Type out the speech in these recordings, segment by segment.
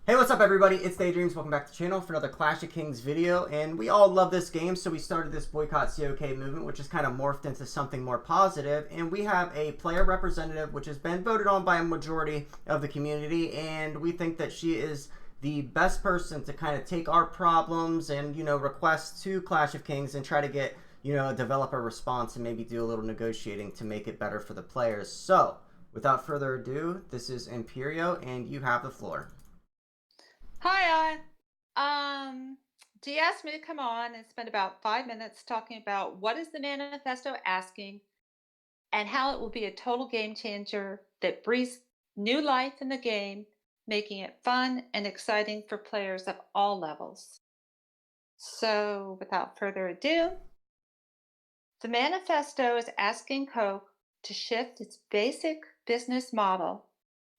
Hey, what's up everybody? It's Daydreams. Welcome back to the channel for another Clash of Kings video. And we all love this game, so we started this boycott COK movement, which has kind of morphed into something more positive. And we have a player representative, which has been voted on by a majority of the community. And we think that she is the best person to kind of take our problems and, requests to Clash of Kings and try to get, a developer response and maybe do a little negotiating to make it better for the players. So, without further ado, this is Imperio, and you have the floor. Hi, Dee asked me to come on and spend about 5 minutes talking about what is the manifesto asking and how it will be a total game changer that breathes new life in the game, making it fun and exciting for players of all levels. So, without further ado, the manifesto is asking Coke to shift its basic business model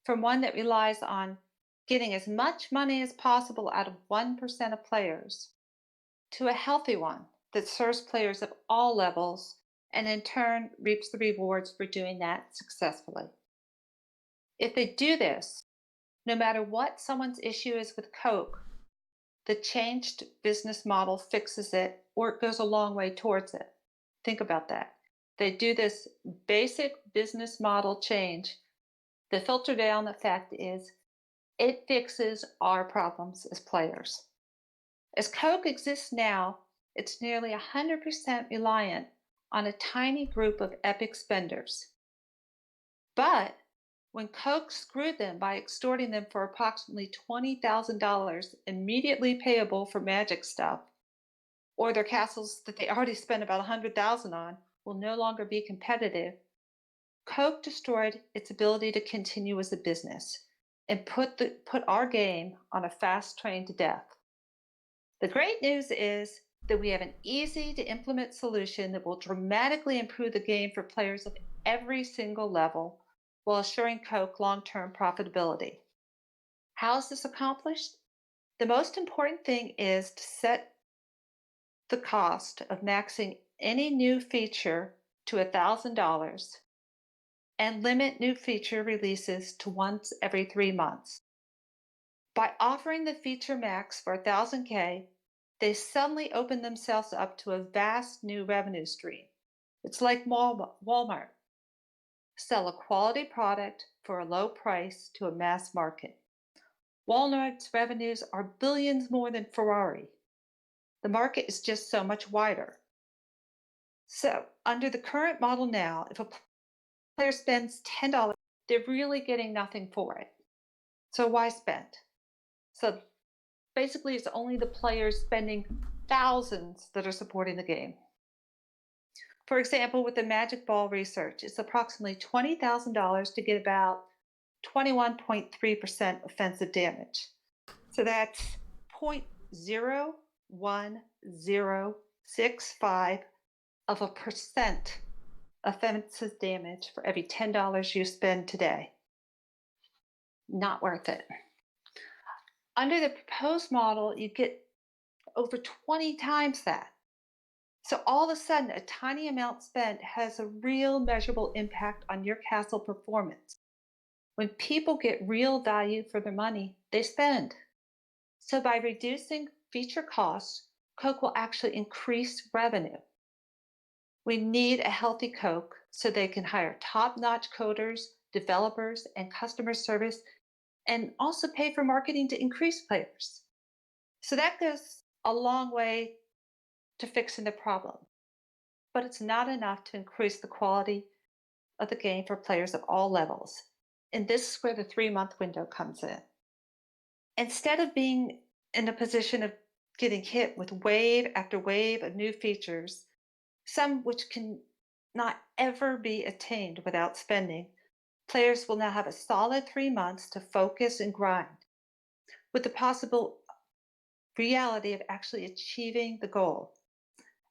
from one that relies on getting as much money as possible out of 1% of players to a healthy one that serves players of all levels and in turn reaps the rewards for doing that successfully. If they do this, no matter what someone's issue is with Coke, the changed business model fixes it or it goes a long way towards it. Think about that. They do this basic business model change. The filter down effect is it fixes our problems as players. As Coke exists now, it's nearly 100% reliant on a tiny group of epic spenders. But when Coke screwed them by extorting them for approximately $20,000 immediately payable for magic stuff, or their castles that they already spent about $100,000 on will no longer be competitive, Coke destroyed its ability to continue as a business and put our game on a fast train to death. The great news is that we have an easy to implement solution that will dramatically improve the game for players of every single level while assuring Coke long-term profitability. How is this accomplished? The most important thing is to set the cost of maxing any new feature to $1,000 and limit new feature releases to once every 3 months. By offering the feature max for 1000K, they suddenly open themselves up to a vast new revenue stream. It's like Walmart. Sell a quality product for a low price to a mass market. Walmart's revenues are billions more than Ferrari. The market is just so much wider. So, under the current model now, if a player spends $10, they're really getting nothing for it. So, why spend? So, basically, it's only the players spending thousands that are supporting the game. For example, with the Magic Ball research, it's approximately $20,000 to get about 21.3% offensive damage. So that's 0.01065 of a percent offensive damage for every $10 you spend today. Not worth it. Under the proposed model, you get over 20 times that. So all of a sudden, a tiny amount spent has a real measurable impact on your castle performance. When people get real value for their money, they spend. So by reducing feature costs, Coke will actually increase revenue. We need a healthy Coke so they can hire top-notch coders, developers, and customer service, and also pay for marketing to increase players. So that goes a long way to fixing the problem. But it's not enough to increase the quality of the game for players of all levels. And this is where the 3 month window comes in. Instead of being in a position of getting hit with wave after wave of new features, some which can not ever be attained without spending, players will now have a solid 3 months to focus and grind, with the possible reality of actually achieving the goal.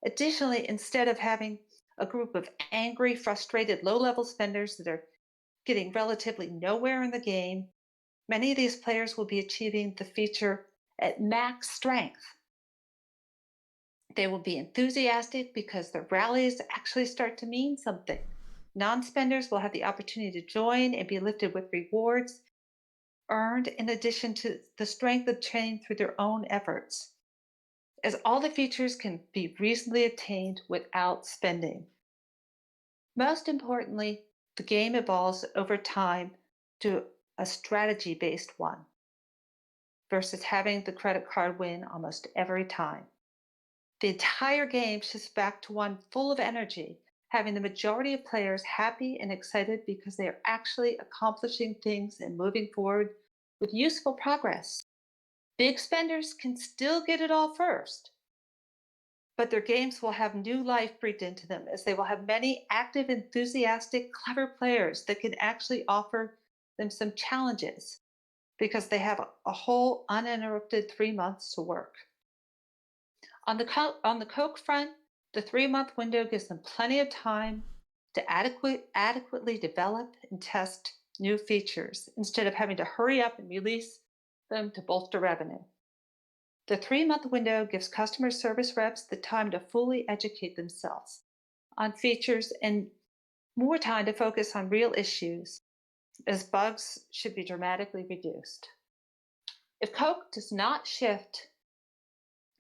Additionally, instead of having a group of angry, frustrated, low level spenders that are getting relatively nowhere in the game, many of these players will be achieving the feature at max strength. They will be enthusiastic because the rallies actually start to mean something. Non spenders will have the opportunity to join and be lifted with rewards. earned in addition to the strength obtained through their own efforts, as all the features can be reasonably obtained without spending. Most importantly, the game evolves over time to a strategy based one versus having the credit card win almost every time. The entire game shifts back to one full of energy, having the majority of players happy and excited because they are actually accomplishing things and moving forward with useful progress. Big spenders can still get it all first, but their games will have new life breathed into them as they will have many active, enthusiastic, clever players that can actually offer them some challenges because they have a whole uninterrupted 3 months to work. On the Coke front, the 3 month window gives them plenty of time to adequately develop and test new features instead of having to hurry up and release them to bolster revenue. The 3 month window gives customer service reps the time to fully educate themselves on features and more time to focus on real issues, as bugs should be dramatically reduced. If Coke does not shift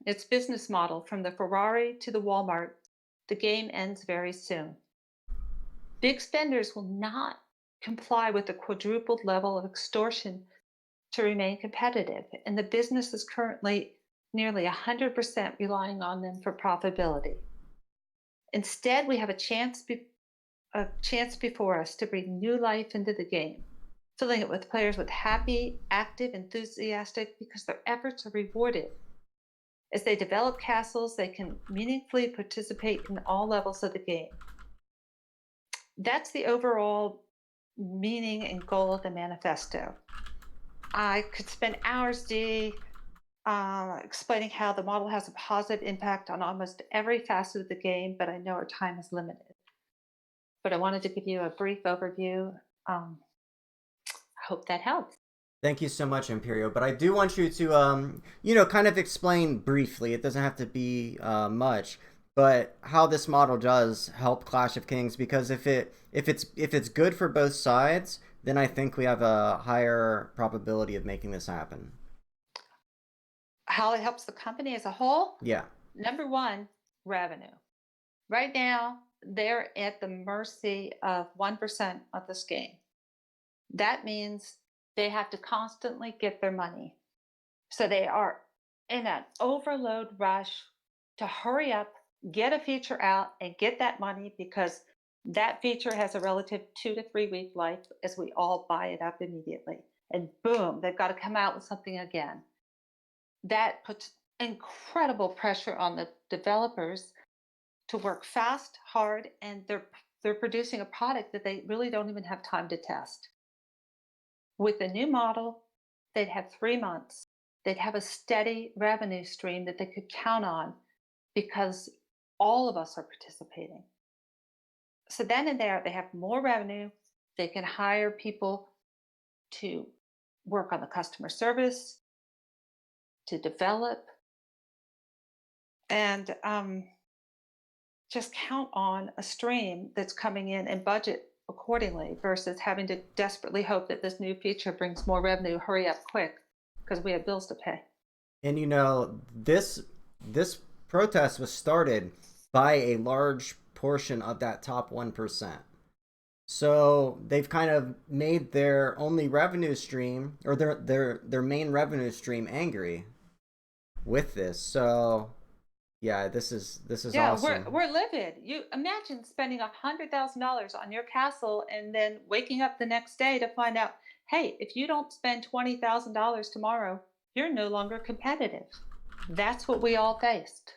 its business model from the Ferrari to the Walmart, the game ends very soon. Big spenders will not comply with the quadrupled level of extortion to remain competitive, and the business is currently nearly 100% relying on them for profitability. Instead, we have a chance before us to breathe new life into the game, filling it with players with happy, active, enthusiastic because their efforts are rewarded. As they develop castles, they can meaningfully participate in all levels of the game. That's the overall meaning and goal of the manifesto. I could spend hours, Dee, explaining how the model has a positive impact on almost every facet of the game, but I know our time is limited. But I wanted to give you a brief overview. I hope that helps. Thank you so much, Imperio. But I do want you to, kind of explain briefly. It doesn't have to be much, but how this model does help Clash of Kings. Because if it's good for both sides, then I think we have a higher probability of making this happen. How it helps the company as a whole? Yeah. Number one, revenue. Right now, they're at the mercy of 1% of this game. That means they have to constantly get their money. So they are in an overload rush to hurry up, get a feature out, and get that money because that feature has a relative 2 to 3 week life as we all buy it up immediately. And boom, they've got to come out with something again. That puts incredible pressure on the developers to work fast, hard, and they're producing a product that they really don't even have time to test. With the new model, they'd have 3 months. They'd have a steady revenue stream that they could count on because all of us are participating. So then and there, they have more revenue. They can hire people to work on the customer service, to develop, and just count on a stream that's coming in and budget accordingly versus having to desperately hope that this new feature brings more revenue. Hurry up quick because we have bills to pay. And this protest was started by a large portion of that top 1%. So they've kind of made their only revenue stream, or their main revenue stream, angry with this. So yeah, this is Yeah, awesome. we're livid. You imagine spending $100,000 on your castle and then waking up the next day to find out, hey, if you don't spend $20,000 tomorrow, you're no longer competitive. That's what we all faced.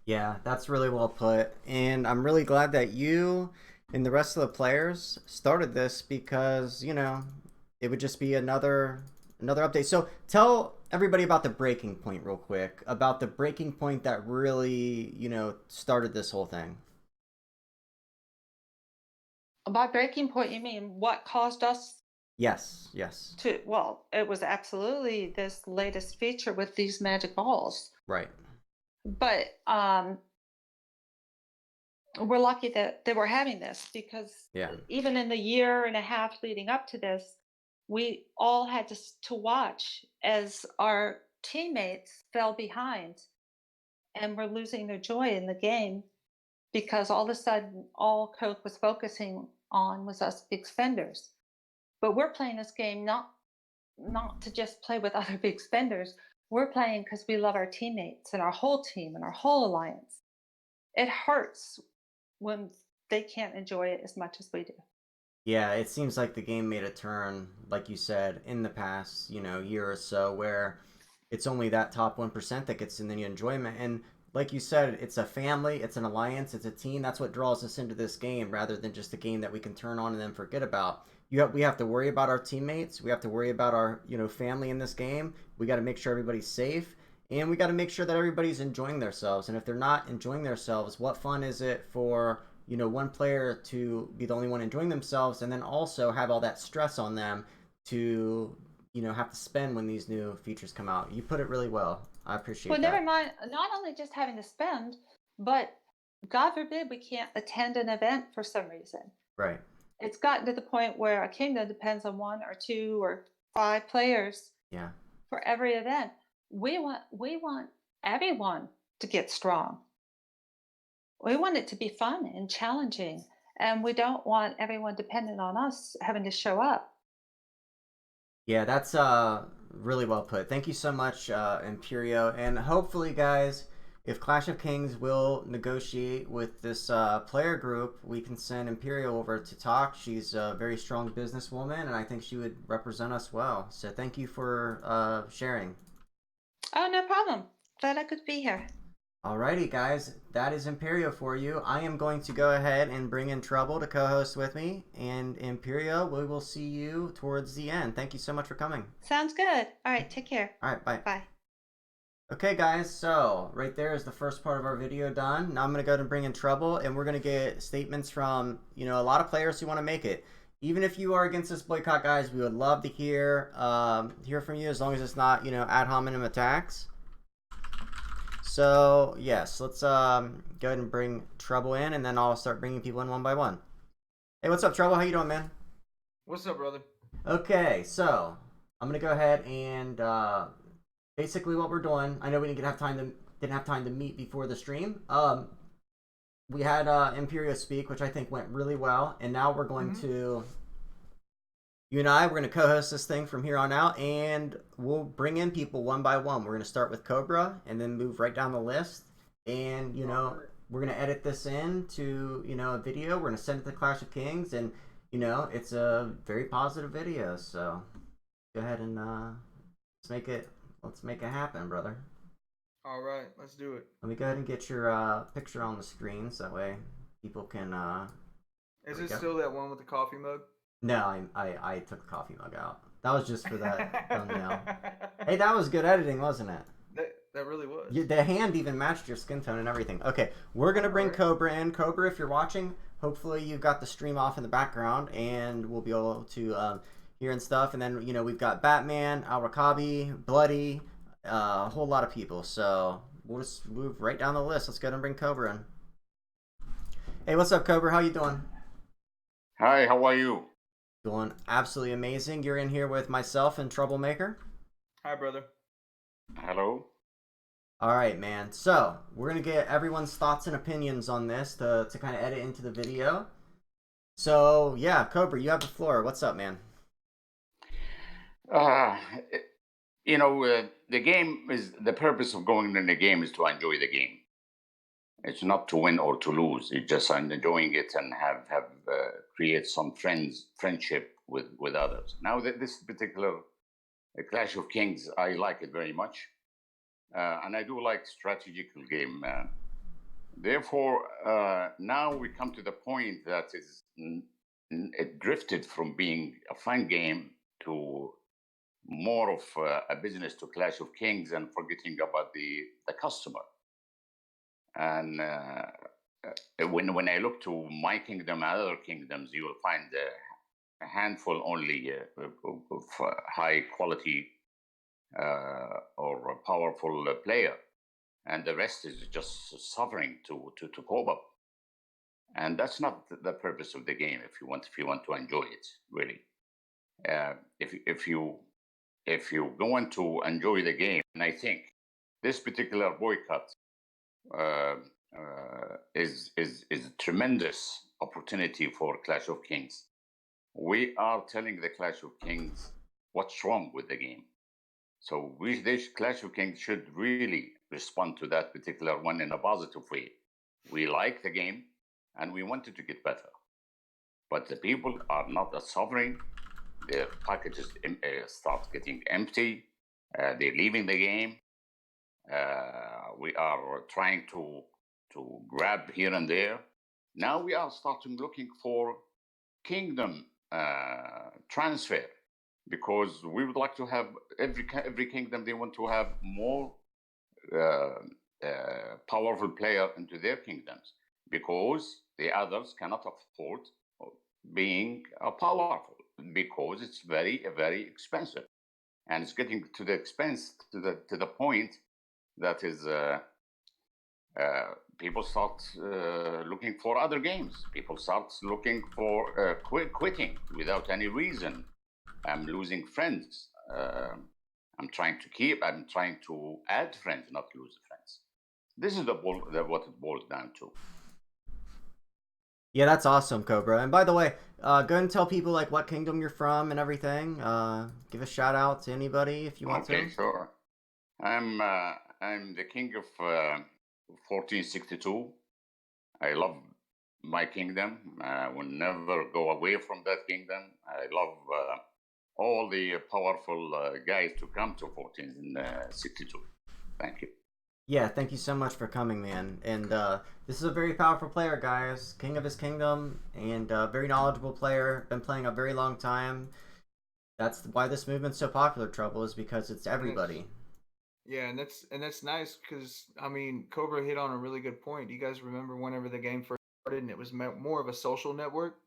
Yeah, that's really well put. And I'm really glad that you and the rest of the players started this because, it would just be another update. So tell everybody about the breaking point real quick, about the breaking point that really, started this whole thing. By breaking point, you mean what caused us Yes, yes. to, well, it was absolutely this latest feature with these magic balls. Right. But we're lucky that they were having this because Yeah. even in the year and a half leading up to this, we all had to watch as our teammates fell behind and were losing their joy in the game because all of a sudden all Coke was focusing on was us big spenders. But we're playing this game not to just play with other big spenders. We're playing because we love our teammates and our whole team and our whole alliance. It hurts when they can't enjoy it as much as we do. Yeah, it seems like the game made a turn, like you said, in the past, year or so, where it's only that top 1% that gets in the enjoyment. And like you said, it's a family, it's an alliance, it's a team. That's what draws us into this game rather than just a game that we can turn on and then forget about. We have to worry about our teammates. We have to worry about our, family in this game. We got to make sure everybody's safe. And we got to make sure that everybody's enjoying themselves. And if they're not enjoying themselves, what fun is it for one player to be the only one enjoying themselves and then also have all that stress on them to, have to spend when these new features come out. You put it really well. I Well, appreciate never that. mind, not only just having to spend, but God forbid we can't attend an event for some reason. Right. It's gotten to the point where a kingdom depends on one or two or five players Yeah. for every event. We want everyone to get strong. We want it to be fun and challenging, and we don't want everyone dependent on us having to show up. Yeah, that's really well put. Thank you so much, Imperio. And hopefully, guys, if Clash of Kings will negotiate with this player group, we can send Imperio over to talk. She's a very strong businesswoman, and I think she would represent us well. So thank you for sharing. Oh, no problem. Glad I could be here. Alrighty, guys, that is Imperio for you. I am going to go ahead and bring in Trouble to co-host with me, and Imperio, we will see you towards the end. Thank you so much for coming. Sounds good. All right, take care. All right, bye. Bye. Okay, guys, so right there is the first part of our video done. Now I'm going to go ahead and bring in Trouble, and we're going to get statements from, a lot of players who want to make it. Even if you are against this boycott, guys, we would love to hear from you as long as it's not, ad hominem attacks. So, yes, let's go ahead and bring Trouble in, and then I'll start bringing people in one by one. Hey, what's up, Trouble? How you doing, man? What's up, brother? Okay, so I'm going to go ahead and basically what we're doing, I know we didn't have time to meet before the stream. We had Imperio speak, which I think went really well, and now we're going to you and I, we're going to co-host this thing from here on out, and we'll bring in people one by one. We're going to start with Cobra and then move right down the list, and we're going to edit this into a video. We're going to send it to Clash of Kings, and it's a very positive video, so go ahead and let's make it happen, brother. All right, let's do it. Let me go ahead and get your picture on the screen so that way people can Is it still that one with the coffee mug? No, I took the coffee mug out. That was just for that thumbnail. Hey, that was good editing, wasn't it? That really was. The hand even matched your skin tone and everything. Okay, we're gonna bring Cobra in. Cobra, if you're watching, hopefully you've got the stream off in the background, and we'll be able to hear and stuff. And then we've got Batman, Al Rakabi, Bloody, a whole lot of people. So we'll just move right down the list. Let's go ahead and bring Cobra in. Hey, what's up, Cobra? How you doing? Hi, how are you? Doing absolutely amazing. You're in here with myself and Troublemaker. Hi, brother. Hello. All right, man. So we're gonna get everyone's thoughts and opinions on this to kind of edit into the video. So yeah, Cobra, you have the floor. What's up, man? The game is the purpose of going in the game is to enjoy the game. It's not to win or to lose. It's just enjoying it and have create some friendship with others. Now this particular Clash of Kings, I like it very much, and I do like strategical game. Therefore, now we come to the point that it drifted from being a fun game to more of a business to Clash of Kings and forgetting about the customer. And when I look to my kingdom and other kingdoms, you will find a handful only of high quality or powerful player, and the rest is just suffering to cope up. And that's not the purpose of the game. If you want to enjoy it, really. if you going to enjoy the game, and I think this particular boycott is a tremendous opportunity for Clash of Kings. We are telling the Clash of Kings what's wrong with the game. So this Clash of Kings should really respond to that particular one in a positive way. We like the game and we wanted to get better. But the people are not suffering. Their packages start getting empty. They're leaving the game. We are trying to grab here and there. Now we are starting looking for kingdom transfer, because we would like to have every kingdom, they want to have more powerful player into their kingdoms, because the others cannot afford being powerful, because it's very expensive, and it's getting to the expense to the point that is people start looking for other games. People start looking for quitting without any reason. I'm losing friends. I'm trying to add friends, not lose friends. This is what it boils down to. Yeah, that's awesome, Cobra. And by the way, go ahead and tell people like what kingdom you're from and everything. Give a shout out to anybody if you want to. Okay, sure. I'm the king of 1462. I love my kingdom. I will never go away from that kingdom. I love all the powerful guys to come to 1462. Thank you. Yeah, thank you so much for coming, man. And this is a very powerful player, guys. King of his kingdom, and very knowledgeable player. Been playing a very long time. That's why this movement's so popular, Trouble, is because it's everybody. Yeah, and that's nice, because I mean, Cobra hit on a really good point. You guys remember whenever the game first started, and it was more of a social network.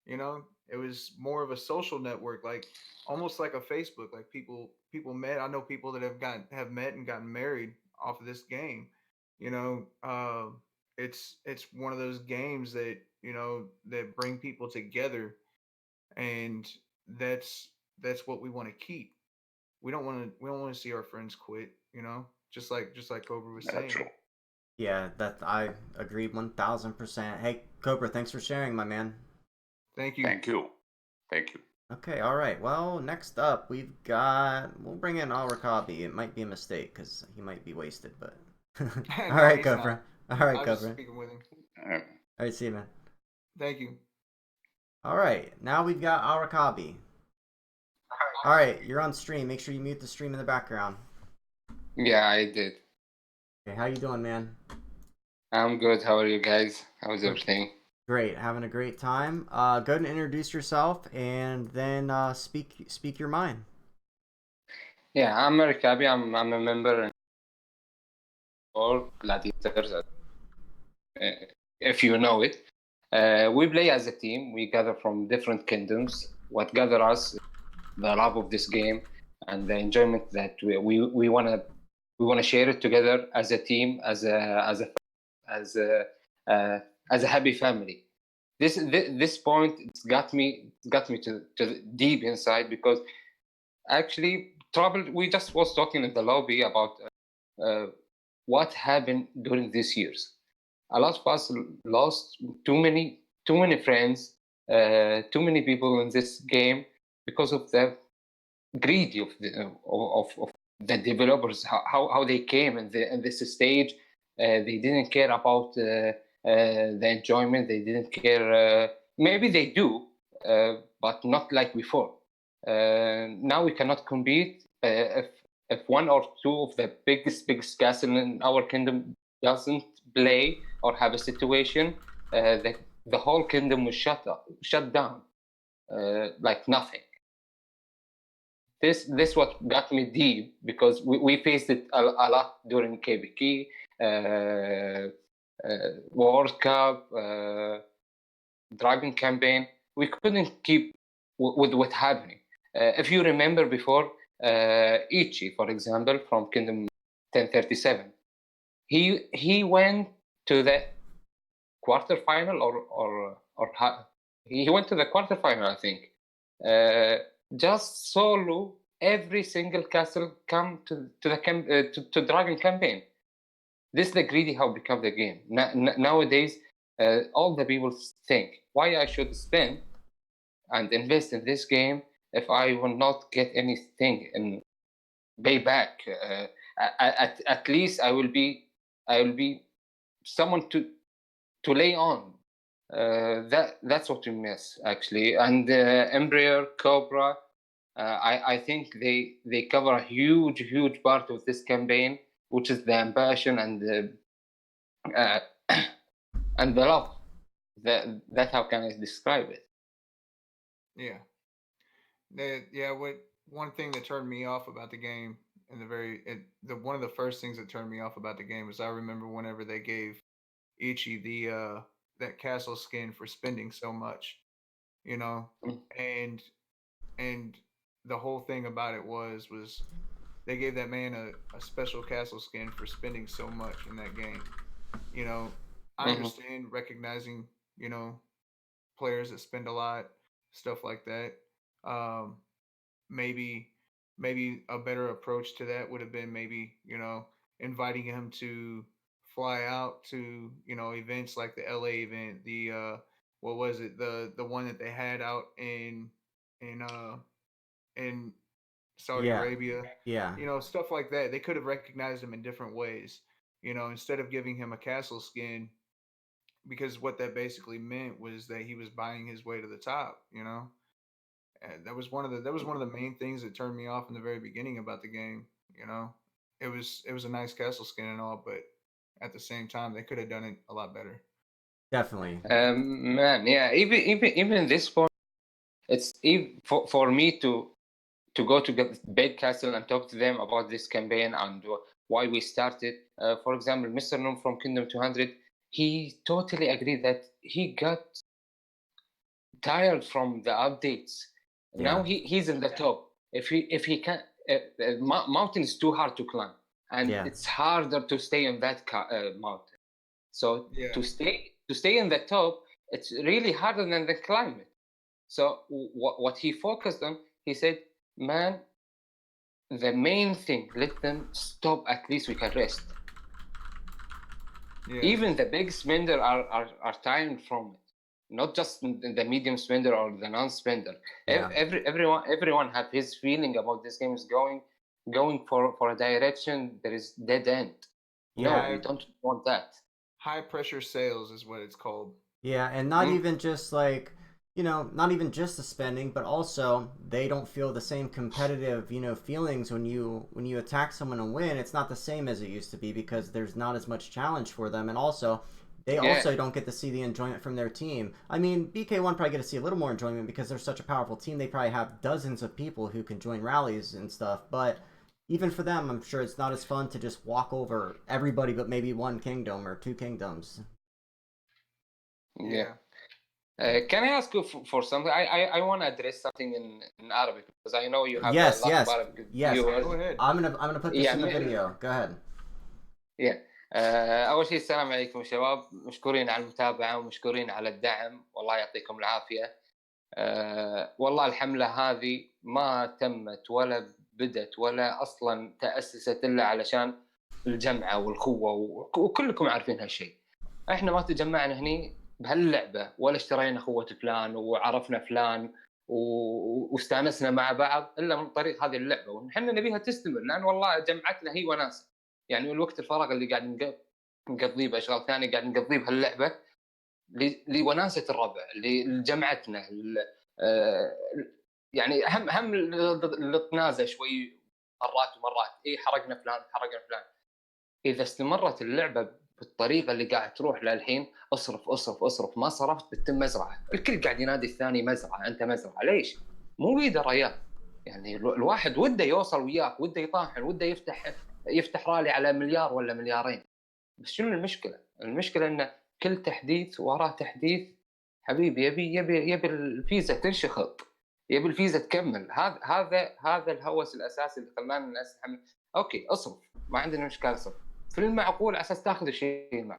You know, it was more of a social network, like almost like a Facebook. Like people met. I know people that have met and gotten married off of this game. You know, it's one of those games that that bring people together, and that's what we want to keep. We don't want to see our friends quit. You know, just like Cobra was saying. True. Yeah, that I agree 1000%. Hey, Cobra, thanks for sharing, my man. Thank you. Thank you. Thank you. Okay, all right. Well, next up we've got. We'll bring in Alrakabi. It might be a mistake because he might be wasted, but. All No, right, he's Cobra. not. All right, I was just Cobra. speaking with him. All right, see you, man. Thank you. All right, now we've got Alrakabi. All right, you're on stream. Make sure you mute the stream in the background. Yeah, I did. Okay, how you doing, man? I'm good. How are you guys? How's everything? Great, having a great time. Go ahead and introduce yourself, and then speak your mind. Yeah, I'm Rikabi. I'm a member for Gladiators, if you know it. We play as a team. We gather from different kingdoms. What gather us is the love of this game and the enjoyment that we wanna share it together as a team, as a happy family. This point, it's got me to deep inside, because actually Trouble, we just was talking in the lobby about what happened during these years. A lot of us lost too many friends, too many people in this game, because of the greedy of the developers, how they came in this stage. They didn't care about the enjoyment. They didn't care. Maybe they do, but not like before. Now we cannot compete if one or two of the biggest castle in our kingdom doesn't play or have a situation. The whole kingdom will shut down like nothing. This what got me deep, because we faced it a lot during KBK, World Cup, Dragon campaign. We couldn't keep with what's happening. If you remember before, Ichi, for example, from Kingdom 1037, he went to the quarterfinal, or he went to the quarterfinal, I think. just solo every single castle come to the dragon campaign. This is the greedy how become the game. Nowadays, all the people think why I should spend and invest in this game if I will not get anything in payback. At least I will be someone to lay on. That's what we miss actually. And Imperio, Cobra, I think they cover a huge part of this campaign, which is the ambition and the and the love. That's how can I describe it. Yeah. One thing that turned me off about the game in one of the first things that turned me off about the game was I remember whenever they gave Ichi that castle skin for spending so much, you know, Mm. and the whole thing about it was they gave that man a special castle skin for spending so much in that game. You know, I Mhm. understand recognizing, you know, players that spend a lot, stuff like that. Um, maybe maybe a better approach to that would have been maybe, you know, inviting him to fly out to, you know, events like the LA event, the what was it, the one that they had out in in Saudi Yeah. Arabia, Yeah. you know, stuff like that. They could have recognized him in different ways, you know, instead of giving him a castle skin, because what that basically meant was that he was buying his way to the top, you know. And that was one of the main things that turned me off in the very beginning about the game, you know. It was a nice castle skin and all, but at the same time they could have done it a lot better. Definitely. Man, yeah. Even this point, it's for me to go to get Big Castle and talk to them about this campaign and why we started. For example, Mr. Noom from Kingdom 200, he totally agreed that he got tired from the updates. Now Yeah. he's in the top. If he can, mountain is too hard to climb, and Yeah. it's harder to stay on that mountain. So Yeah. to stay in the top, it's really harder than the climb it. So what he focused on, he said, man, the main thing, let them stop, at least we can rest. Yeah. Even the big spender are tired from it, not just the medium spender or the non-spender. Yeah. Everyone have his feeling about this game is going for a direction there is dead end. No, Yeah. we don't want that. High pressure sales is what it's called. Yeah, and not Mm. even just like, you know, not even just the spending, but also they don't feel the same competitive, you know, feelings when you attack someone and win. It's not the same as it used to be because there's not as much challenge for them, and also they Yeah. also don't get to see the enjoyment from their team. I mean, BK1 probably get to see a little more enjoyment because they're such a powerful team. They probably have dozens of people who can join rallies and stuff, but even for them, I'm sure it's not as fun to just walk over everybody but maybe one kingdom or two kingdoms. Yeah. Can I ask you for something? I want to address something in Arabic because I know you have a Yes, lot yes, of Arabic yes. viewers. Go ahead. I'm gonna put this Yeah, in the video. Go ahead. yeah. أول شيء السلام عليكم شباب، مشكورين على المتابعة ومشكورين على الدعم، والله يعطيكم العافية. والله الحملة هذه ما تمت ولا بدت ولا أصلا تأسست إلا علشان الجمعة والخوة وكلكم عارفين هالشيء. إحنا ما تجمعنا هني بهاللعبة ولا اشترينا خوة فلان وعرفنا فلان واستانسنا مع بعض إلا من طريق هذه اللعبة، ونحن نبيها تستمر لأن والله جمعتنا هي وناسة. يعني الوقت الفراغ اللي قاعد نقضيه بأشغال ثانية قاعد نقضيه بهاللعبة لوناسة الربع، لجمعتنا، يعني هم نتنازع شوي مرات ومرات، حرقنا فلان. اذا استمرت اللعبه بالطريقه اللي قاعد تروح للحين، اصرف ما صرفت بتتم مزرعه، الكل قاعد ينادي الثاني مزرعه، انت مزرعه ليش؟ مو بيده ريال. يعني الواحد وده يوصل وياك، وده يطاحن، وده يفتح رالي على مليار ولا مليارين، بس شنو المشكله؟ المشكله ان كل تحديث وراه تحديث حبيبي، يبي الفيزا تنشخط، يبي الفيزا تكمل. هذا الهوس الاساسي اللي خلانا الناس نحمل. اوكي اصرف، ما عندنا مشكله، اصرف في المعقول على اساس تاخذ الشيء المعقول.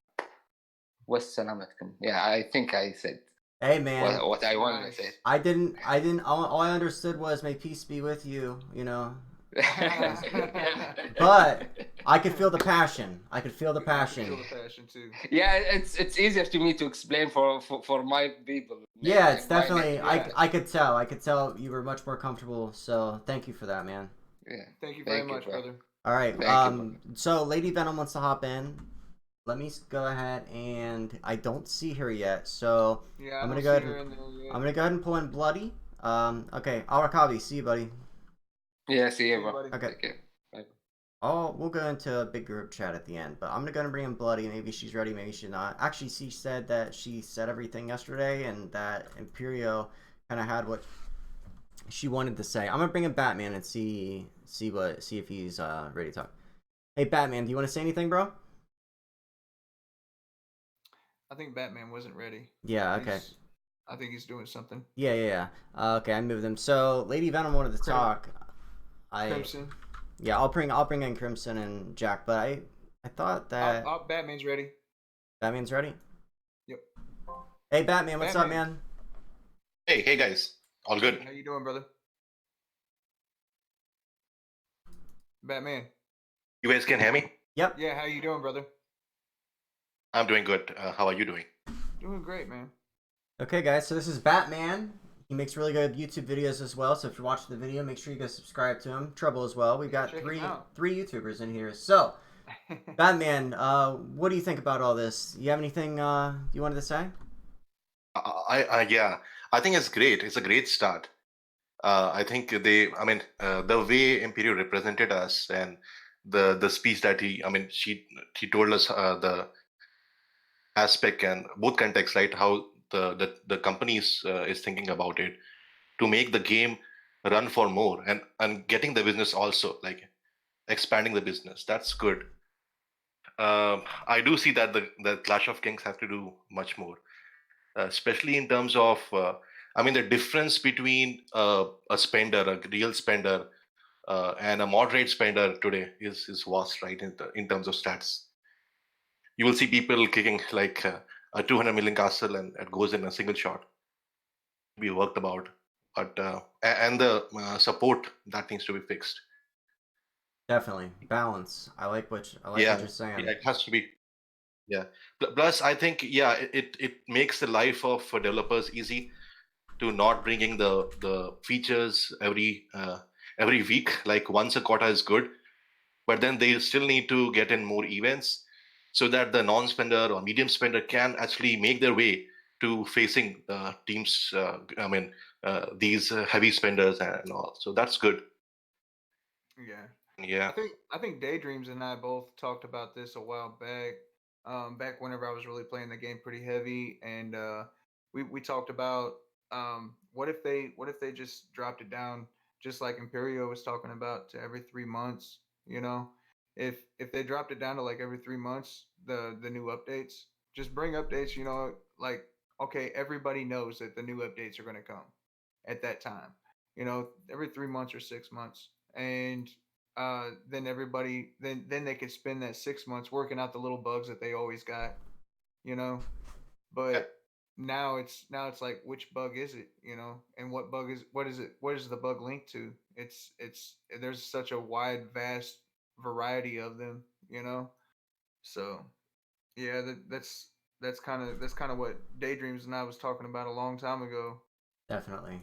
والسلامتكم. Yeah, I think I said Hey man, what I wanted to Nice. say. I didn't. All I understood was may peace be with you. You know, but I could feel the passion. I could feel the I can passion. feel the passion too. Yeah, it's easier to me to explain for my people. Yeah, it's in my definitely. native Yeah. I could tell. I could tell you were much more comfortable. So thank you for that, man. Yeah. Thank you very Thank you, much, bro. brother. All right. Thank you, bro. So Lady Venom wants to hop in. Let me go ahead and I don't see her yet. So Yeah, I I'm gonna don't go see ahead her and in there yet. I'm gonna go ahead and pull in Bloody. Okay. Arakabi, see you, buddy. Yeah, see you, Hey, bro. buddy. Okay. Take care. Bye. Oh, we'll go into a big group chat at the end, but I'm gonna bring in Bloody. Maybe she's ready, maybe she's not. Actually, she said that she said everything yesterday, and that Imperio kind of had what she wanted to say. I'm gonna bring in Batman and see if he's ready to talk. Hey, Batman, do you want to say anything, bro? I think Batman wasn't ready. Yeah. Okay. I think he's doing something. Yeah. Okay, I moved him. So Lady Venom wanted to talk. Crimson. Yeah, I'll bring in Crimson and Jack, but I thought that Batman's ready. Batman's ready. Yep. Hey, Batman, what's up, Batman. man? Hey guys, all good. How you doing, brother? Batman. You guys can hear me? Yep. Yeah, how you doing, brother? I'm doing good. How are you doing? Doing great, man. Okay, guys, so this is Batman. He makes really good YouTube videos as well. So if you're watching the video, make sure you go subscribe to him. Trouble as well. We've got Check him three out. YouTubers in here. So Batman, what do you think about all this? You have anything you wanted to say? Yeah, I think it's great. It's a great start. I think the way Imperio represented us and the speech that she told us the aspect and both context, right? How the companies is thinking about it to make the game run for more and getting the business also, like expanding the business. That's good. I do see that the Clash of Kings have to do much more, especially in terms of, the difference between a spender, a real spender, and a moderate spender today is vast, right? In terms of stats, you will see people kicking like a 200 million castle and it goes in a single shot. We worked about, but and the support that needs to be fixed. Definitely balance. I like what Yeah, you're saying. yeah, it has to be. Yeah. Plus, I think it makes the life of developers easy to not bringing the features every week. Like once a quarter is good, but then they still need to get in more events so that the non-spender or medium spender can actually make their way to facing teams. These heavy spenders and all. So that's good. Yeah. Yeah. I think Daydreams and I both talked about this a while back. Back whenever I was really playing the game pretty heavy, and we talked about what if they just dropped it down, just like Imperio was talking about, to every 3 months. You know, if they dropped it down to like every 3 months, the new updates, just bring updates. You know, like okay, everybody knows that the new updates are going to come at that time. You know, every 3 months or 6 months, and then everybody then they could spend that 6 months working out the little bugs that they always got, you know. Yeah. But now it's like, which bug is it, you know, and what is the bug linked to? It's there's such a wide vast variety of them, you know. So yeah, that's kind of what Daydreams and I was talking about a long time ago. Definitely.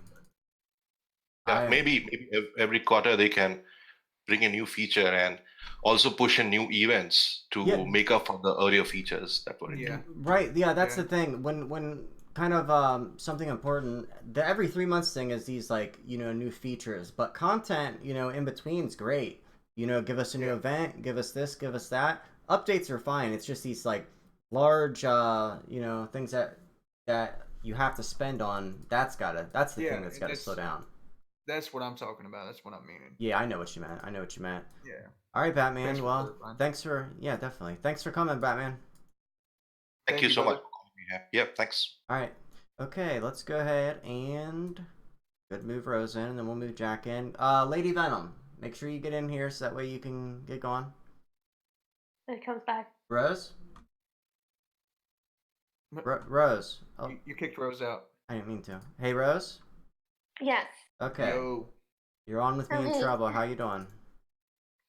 Yeah, maybe every quarter they can bring a new feature and also push in new events to make up for the earlier features that were in. Right. Yeah, that's the thing. When kind of something important, the every 3 months thing is these, like, you know, new features, but content, you know, in between is great. You know, give us a new event, give us this, give us that. Updates are fine. It's just these like large you know, things that you have to spend on. That's the thing that's gotta slow down. That's what I'm talking about. That's what I'm meaning. Yeah, I know what you meant. I know what you meant. Yeah. All right, Batman. Thanks for Well, clarifying. definitely. Thanks for coming, Batman. Thank you so brother. much for calling me here. Yeah, thanks. All right. Okay, let's go ahead and good move Rose in, and then we'll move Jack in. Lady Venom, make sure you get in here so that way you can get going. It comes back. Rose? Rose. Oh, You kicked Rose out. I didn't mean to. Hey, Rose. Yes. Okay. Yo. You're on with me in Hey. trouble. How you doing?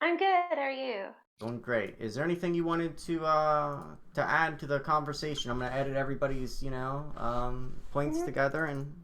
I'm good. How are you? Doing great. Is there anything you wanted to add to the conversation? I'm gonna edit everybody's points together and.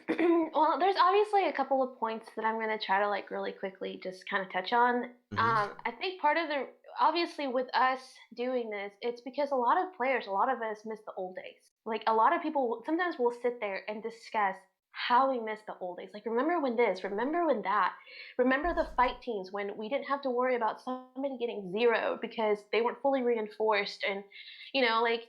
Well, there's obviously a couple of points that I'm going to try to like really quickly just kind of touch on. I think part of the obviously with us doing this, it's because a lot of players, a lot of us miss the old days. Like a lot of people sometimes will sit there and discuss how we miss the old days. Like remember when this, remember when that, remember the fight teams when we didn't have to worry about somebody getting zeroed because they weren't fully reinforced, and like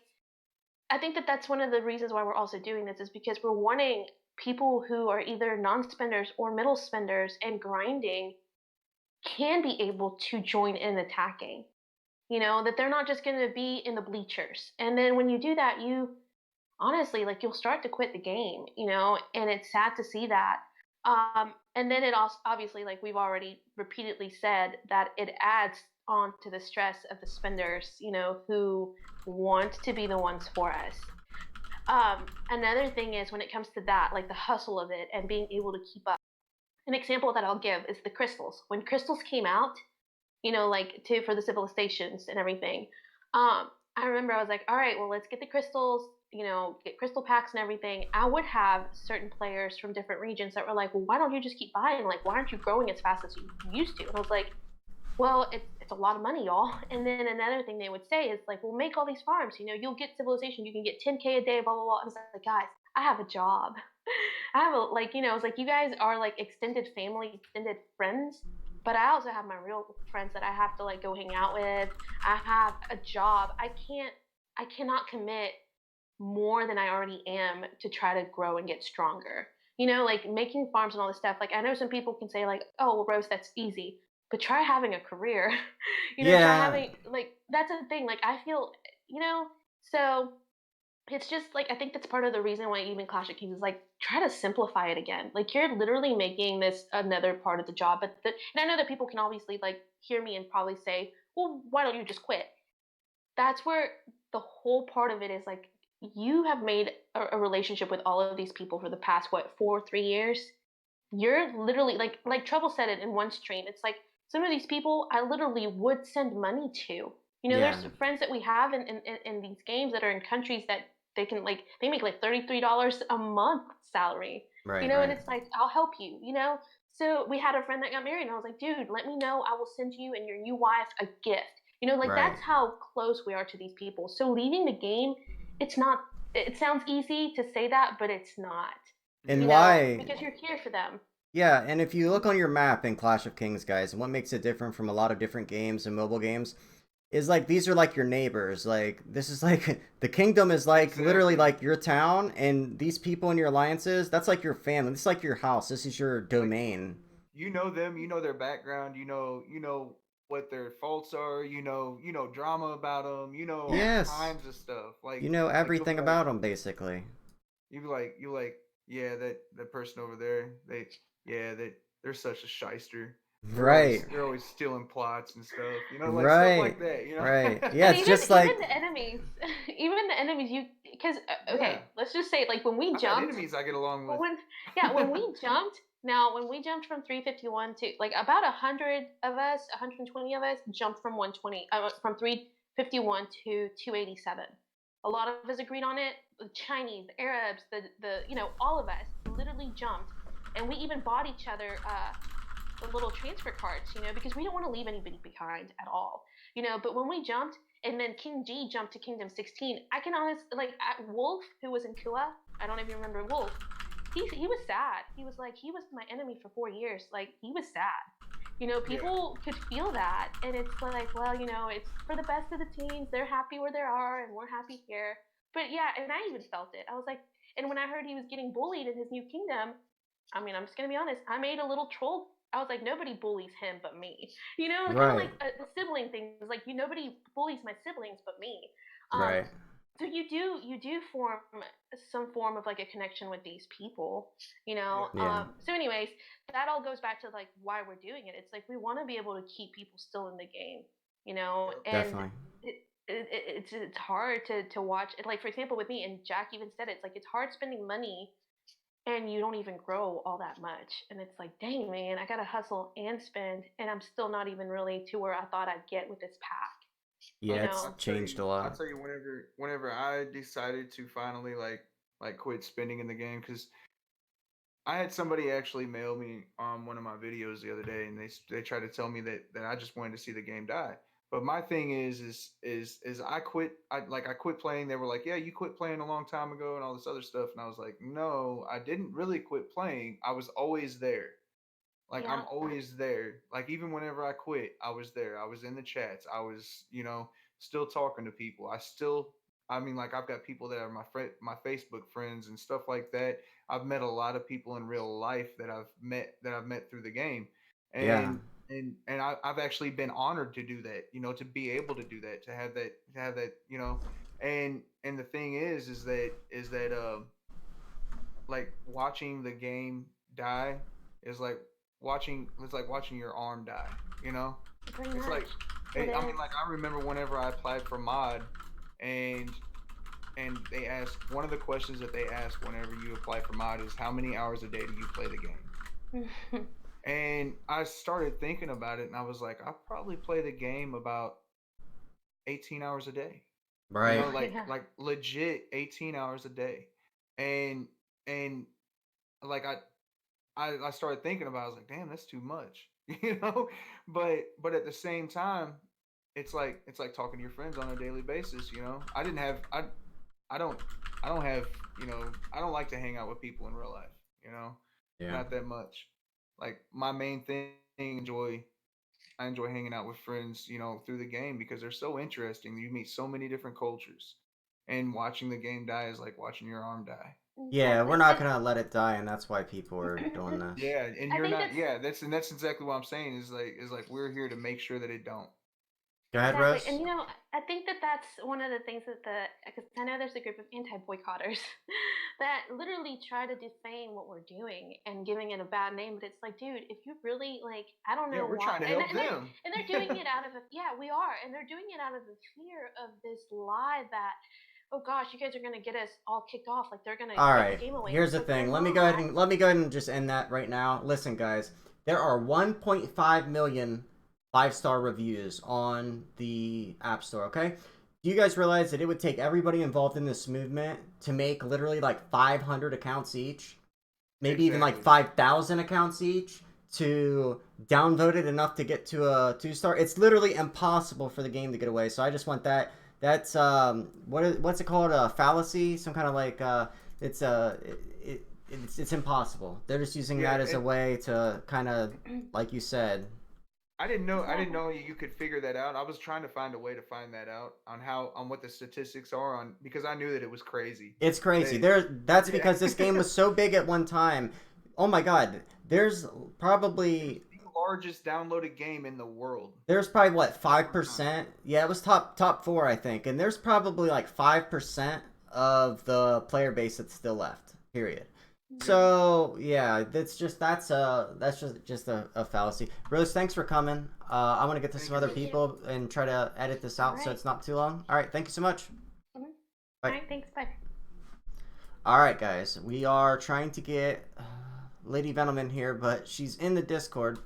I think that that's one of the reasons why we're also doing this is because we're wanting people who are either non-spenders or middle spenders and grinding can be able to join in attacking. That they're not just going to be in the bleachers. And then when you do that, you honestly like you'll start to quit the game, and it's sad to see that. And then it also obviously like we've already repeatedly said that it adds on to the stress of the spenders, who want to be the ones for us. Another thing is when it comes to that, like the hustle of it and being able to keep up. An example that I'll give is the crystals. When crystals came out, like for the civilizations and everything, I remember I was like, all right, well, let's get the crystals, get crystal packs and everything. I would have certain players from different regions that were like, well, why don't you just keep buying? Like, why aren't you growing as fast as you used to? And I was like, well, it's a lot of money, y'all. And then another thing they would say is like, well, make all these farms. You'll get civilization. You can get 10K a day, blah, blah, blah. I was like, guys, I have a job. I have it's like you guys are like extended family, extended friends. But I also have my real friends that I have to like go hang out with. I have a job. I cannot commit more than I already am to try to grow and get stronger. Like making farms and all this stuff. Like I know some people can say like, oh, well, Rose, that's easy. But try having a career. Try having like that's a thing. Like I feel, so it's just like I think that's part of the reason why even Clash of Kings is like try to simplify it again. Like you're literally making this another part of the job. And I know that people can obviously like hear me and probably say, well, why don't you just quit? That's where the whole part of it is like you have made a relationship with all of these people for the past 3 years. You're literally like Trouble said it in one stream. It's like some of these people I literally would send money to. There's friends that we have in these games that are in countries that they can like they make like $33 a month salary. Right. And it's like I'll help you. So we had a friend that got married, and I was like, dude, let me know. I will send you and your new wife a gift. That's how close we are to these people. So leaving the game, it's not. It sounds easy to say that, but it's not. And why? Because you're here for them. Yeah, and if you look on your map in Clash of Kings, guys, and what makes it different from a lot of different games and mobile games is like these are like your neighbors. Like this is like the kingdom is like literally like your town, and these people in your alliances, that's like your family. This is like your house. This is your domain. You know them, you know their background, you know what their faults are, you know drama about them, all kinds of stuff. Like everything about them basically. You like yeah, that person over there, they're such a shyster. They're always stealing plots and stuff, like stuff like that, Right. Yeah, it's just like even the enemies, because let's just say like when we jumped, enemies I get along with. When we jumped. Now, when we jumped from 351 to like about 100 of us, 120 of us jumped from 351 to 287. A lot of us agreed on it. The Chinese, the Arabs, the all of us literally jumped, and we even bought each other the little transfer cards, because we don't want to leave anybody behind at all, But when we jumped, and then King G jumped to Kingdom 16, I can honestly Wolf, who was in Kua. I don't know if you remember Wolf. He was sad. He was like, he was my enemy for 4 years. Like, he was sad. People could feel that. And it's like, well, it's for the best of the teams. They're happy where they are, and we're happy here. But yeah, and I even felt it. I was like, and when I heard he was getting bullied in his new kingdom, I mean, I'm just going to be honest. I made a little troll. I was like, nobody bullies him but me. Kind of like the sibling thing. It was like, nobody bullies my siblings but me. Right. So you do form some form of like a connection with these people, So anyways, that all goes back to like why we're doing it. It's like we want to be able to keep people still in the game, and Definitely. it's hard to watch. Like for example, with me and Jack even said it, it's like it's hard spending money and you don't even grow all that much. And it's like, dang man, I gotta hustle and spend, and I'm still not even really to where I thought I'd get with this pack. You Yeah, it's know? changed a I'll lot. tell you whenever I decided to finally like quit spending in the game, because I had somebody actually mail me one of my videos the other day, and they tried to tell me that I just wanted to see the game die. But my thing is I quit. I quit playing. They were like, "Yeah, you quit playing a long time ago," and all this other stuff. And I was like, "No, I didn't really quit playing. I was always there. Like I'm Yeah. always there. Like even whenever I quit, I was there. I was in the chats. I was, still talking to people. I mean, like I've got people that are my Facebook friends and stuff like that. I've met a lot of people in real life that I've met through the game, Yeah. and I've actually been honored to do that. To be able to do that, to have that. And the thing is that like watching the game die is like watching your arm die, you know? Pretty It's like much. It I mean is. like I remember whenever I applied for mod and they asked one of the questions that they ask whenever you apply for mod is how many hours a day do you play the game? And I started thinking about it and I was like, I probably play the game about 18 hours a day. Right. Like Yeah. like legit 18 hours a day. And and like I started thinking about it, I was like, damn, that's too much. you know? But at the same time, it's like talking to your friends on a daily basis. I didn't have I don't I don't have, I don't like to hang out with people in real life, you know? Yeah. Not that much. Like my main thing I enjoy hanging out with friends, through the game because they're so interesting. You meet so many different cultures. And watching the game die is like watching your arm die. Yeah, we're Exactly. not gonna let it die, and that's why people are doing this. Yeah, and I you're think not. that's Yeah, that's exactly what I'm saying. Is like we're here to make sure that it don't. Go ahead, exactly. And Rose. I think that's one of the things that because I know there's a group of anti-boycotters that literally try to defame what we're doing and giving it a bad name. But it's like, dude, if you really like, I don't Yeah, know we're why, trying to and help and they're them. and they're doing it out of yeah, we are, and they're doing it out of the fear of this lie that, oh gosh, you guys are gonna get us all kicked off, like they're gonna All take the right. game away. And Here's it's the like they're thing. not. Let me go ahead and just end that right now. Listen, guys. There are 1.5 million 5-star reviews on the App Store. Okay. Do you guys realize that it would take everybody involved in this movement to make literally like 500 accounts each, maybe even like Exactly. 5,000 accounts each to downvote it enough to get to a 2-star? It's literally impossible for the game to get away. So I just want that. That's what's it called? A fallacy? Some kind of like it's it's impossible. They're just using Yeah, that as a and way to kind of, like you said. I didn't know. I didn't Exactly. know you could figure that out. I was trying to find a way to find that out on what the statistics are on because I knew that it was crazy. It's crazy. That That's yeah, because this game was so big at one time. Oh my god. it was the largest downloaded game in the world There's probably what, at one time. 5%? Yeah, it was top 4, I think. And there's probably like 5% of the player base that's still left. Period. Yeah, So yeah, that's just a fallacy. Rose, thanks for coming. I want to get to thank some you, other Thank Rose. you. people and try to edit this All out so right. it's not too long. All right, thank you so much. Mhm. All Bye. right. Thanks. Bye. All right, guys, we are trying to get Lady Venom in here, but she's in the Discord.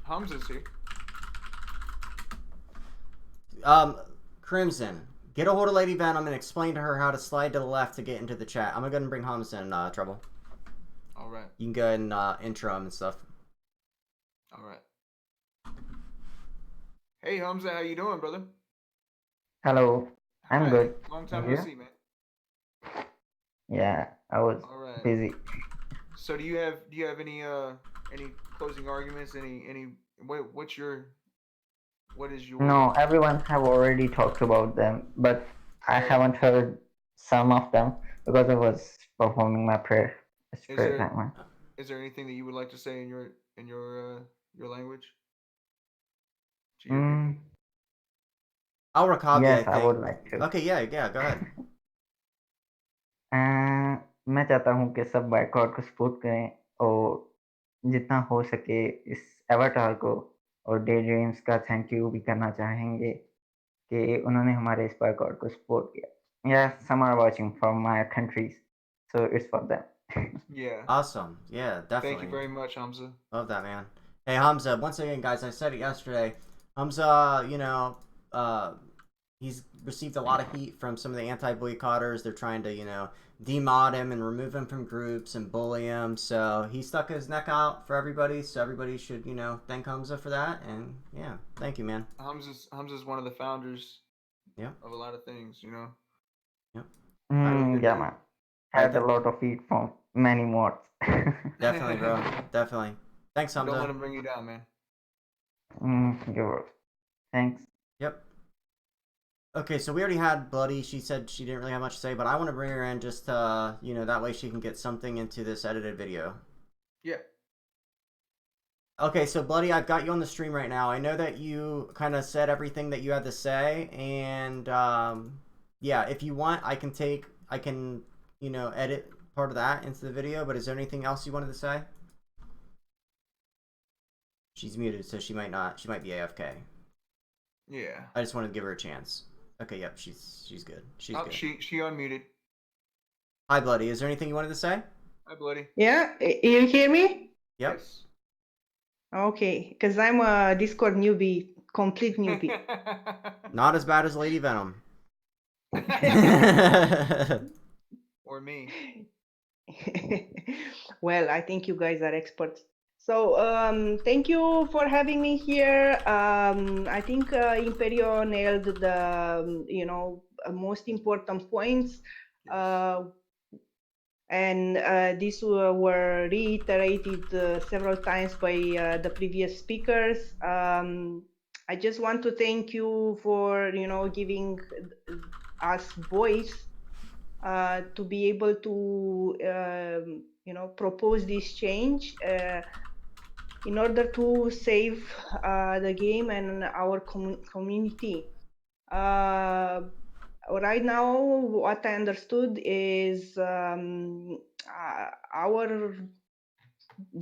Hamza's here. Crimson, get a hold of Lady Venom and explain to her how to slide to the left to get into the chat. I'm gonna go ahead and bring Hamza in trouble. All right. You can go ahead and intro him and stuff. All right. Hey Hamza, how you doing, brother? Hello, I'm Hi. good. Long And time no you? see, man. Yeah, I was All right. busy. So do you have any closing arguments? What is your No, everyone have already talked about them, but I so haven't heard some of them because I was performing my prayer. It's is prayer there time, man. is there anything that you would like to say in your language to your people? Mm, Al Rakabi, I yes, I think. would like to. Okay, yeah, go ahead. मैं चाहता हूँ कि सब boycott को support करें और जितना हो सके इस एवाटार को और डे ड्रीम्स का थैंक यू भी करना चाहेंगे कि उन्होंने हमारे इस boycott को support किया. Yeah, some are watching from my countries, so it's for them. Yeah. Awesome. Yeah, Thank definitely. you very much, Hamza. Love that, man. Hey, Hamza, once again, guys, I said it yesterday. Hamza, he's received a lot of heat from some of the anti-boycotters. They're trying to, demod him and remove him from groups and bully him. So he stuck his neck out for everybody. So everybody should, thank Hamza for that. And yeah, thank you, man. Hamza's one of the founders. Yeah. Of a lot of things, Yep. Yeah, man. Had a lot of heat from many mods. Definitely, bro. Definitely. Thanks, Hamza. Don't let him bring you down, man. You're welcome. Thanks. Yep. Okay, so we already had Bloody. She said she didn't really have much to say, but I want to bring her in just that way she can get something into this edited video. Yeah. Okay, so Bloody, I've got you on the stream right now. I know that you kind of said everything that you had to say, and yeah, if you want, I can edit part of that into the video, but is there anything else you wanted to say? She's muted, so she might be AFK. Yeah. I just wanted to give her a chance. Okay, yep, she's good. She's good. She unmuted. Hi, Bloody. Is there anything you wanted to say? Hi, Bloody. Yeah, you hear me? Yep. Yes. Okay, because I'm a Discord newbie, complete newbie. Not as bad as Lady Venom. Or me. Well, I think you guys are experts. So thank you for having me here. I think Imperio nailed the most important points. Yes. And these were reiterated several times by the previous speakers. I just want to thank you for giving us voice to be able to propose this change in order to save the game and our community. Right now, what I understood is our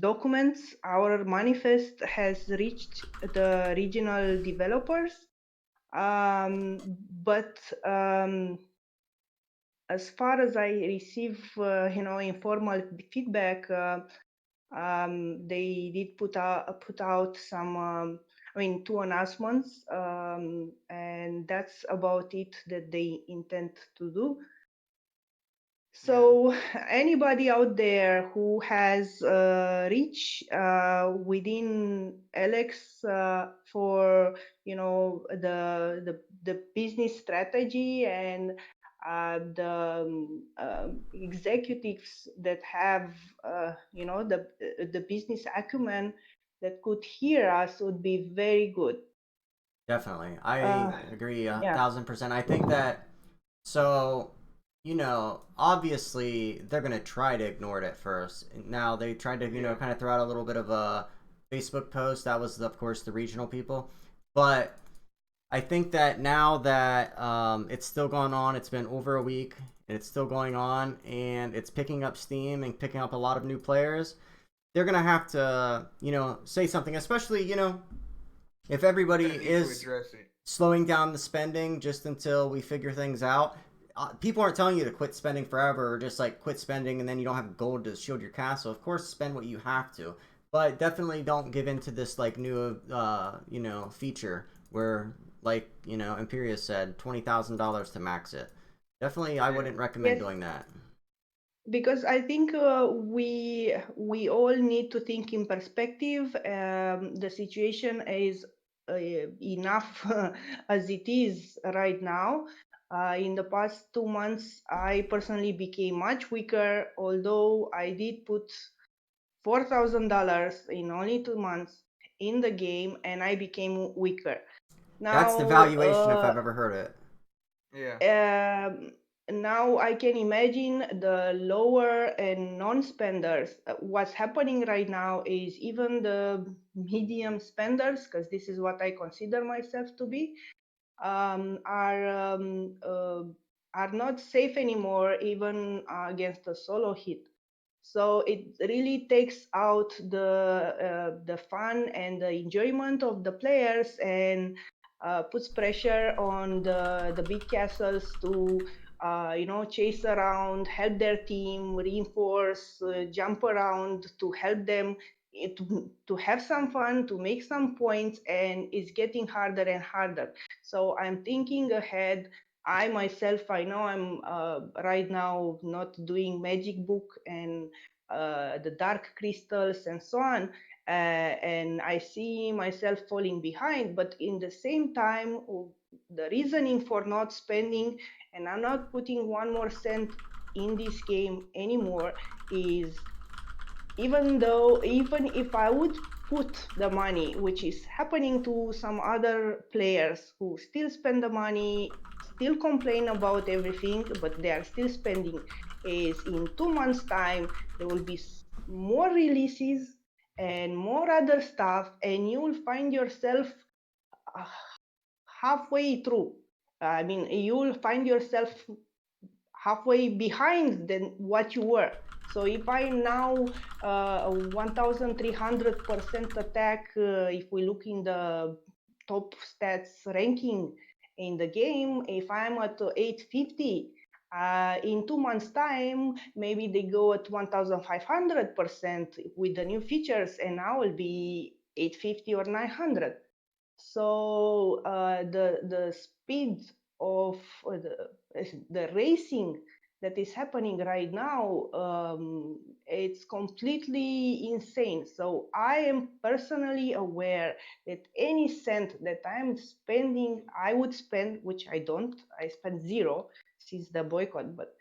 documents, our manifest has reached the regional developers, but as far as I receive, informal feedback, they did put out some. Two announcements, and that's about it that they intend to do. So anybody out there who has reach within Alex for the business strategy and the executives that have the business acumen that could hear us would be very good. Definitely. I agree 1,000%. I think that, obviously they're going to try to ignore it at first. Now they tried to, kind of throw out a little bit of a Facebook post. That was, of course, the regional people. But I think that now that it's still going on, it's been over a week, and it's still going on, and it's picking up steam and picking up a lot of new players, they're going to have to, say something, especially, if everybody is slowing down the spending just until we figure things out. People aren't telling you to quit spending forever or just like quit spending and then you don't have gold to shield your castle. Of course, spend what you have to, but definitely don't give in to this like new, feature where like, Imperio said $20,000 to max it. Definitely, I wouldn't recommend doing that. Because I think we all need to think in perspective. The situation is enough as it is right now. In the past 2 months, I personally became much weaker, although I did put $4,000 in only 2 months in the game, and I became weaker. Now, that's the valuation if I've ever heard it. Yeah. Now I can imagine the lower and non-spenders. What's happening right now is even the medium spenders, because this is what I consider myself to be, are not safe anymore, even against a solo hit. So it really takes out the fun and the enjoyment of the players, and puts pressure on the big castles to chase around, help their team, reinforce, jump around to help them to have some fun, to make some points, and it's getting harder and harder. So I'm thinking ahead. I myself, I know I'm right now not doing magic book and the dark crystals and so on, and I see myself falling behind. But in the same time, the reasoning for not spending and I'm not putting one more cent in this game anymore is even if I would put the money, which is happening to some other players who still spend the money, still complain about everything, but they are still spending, is in 2 months' time there will be more releases and more other stuff, and you will find yourself uh, halfway through. I mean, you will find yourself halfway behind than what you were. So if I now 1,300% attack, if we look in the top stats ranking in the game, if I'm at 850, in 2 months' time, maybe they go at 1,500% with the new features, and I will be 850 or 900. So the speed of the racing that is happening right now, it's completely insane. So I am personally aware that any cent that I'm spending, I would spend, which I don't. I spend zero since the boycott, but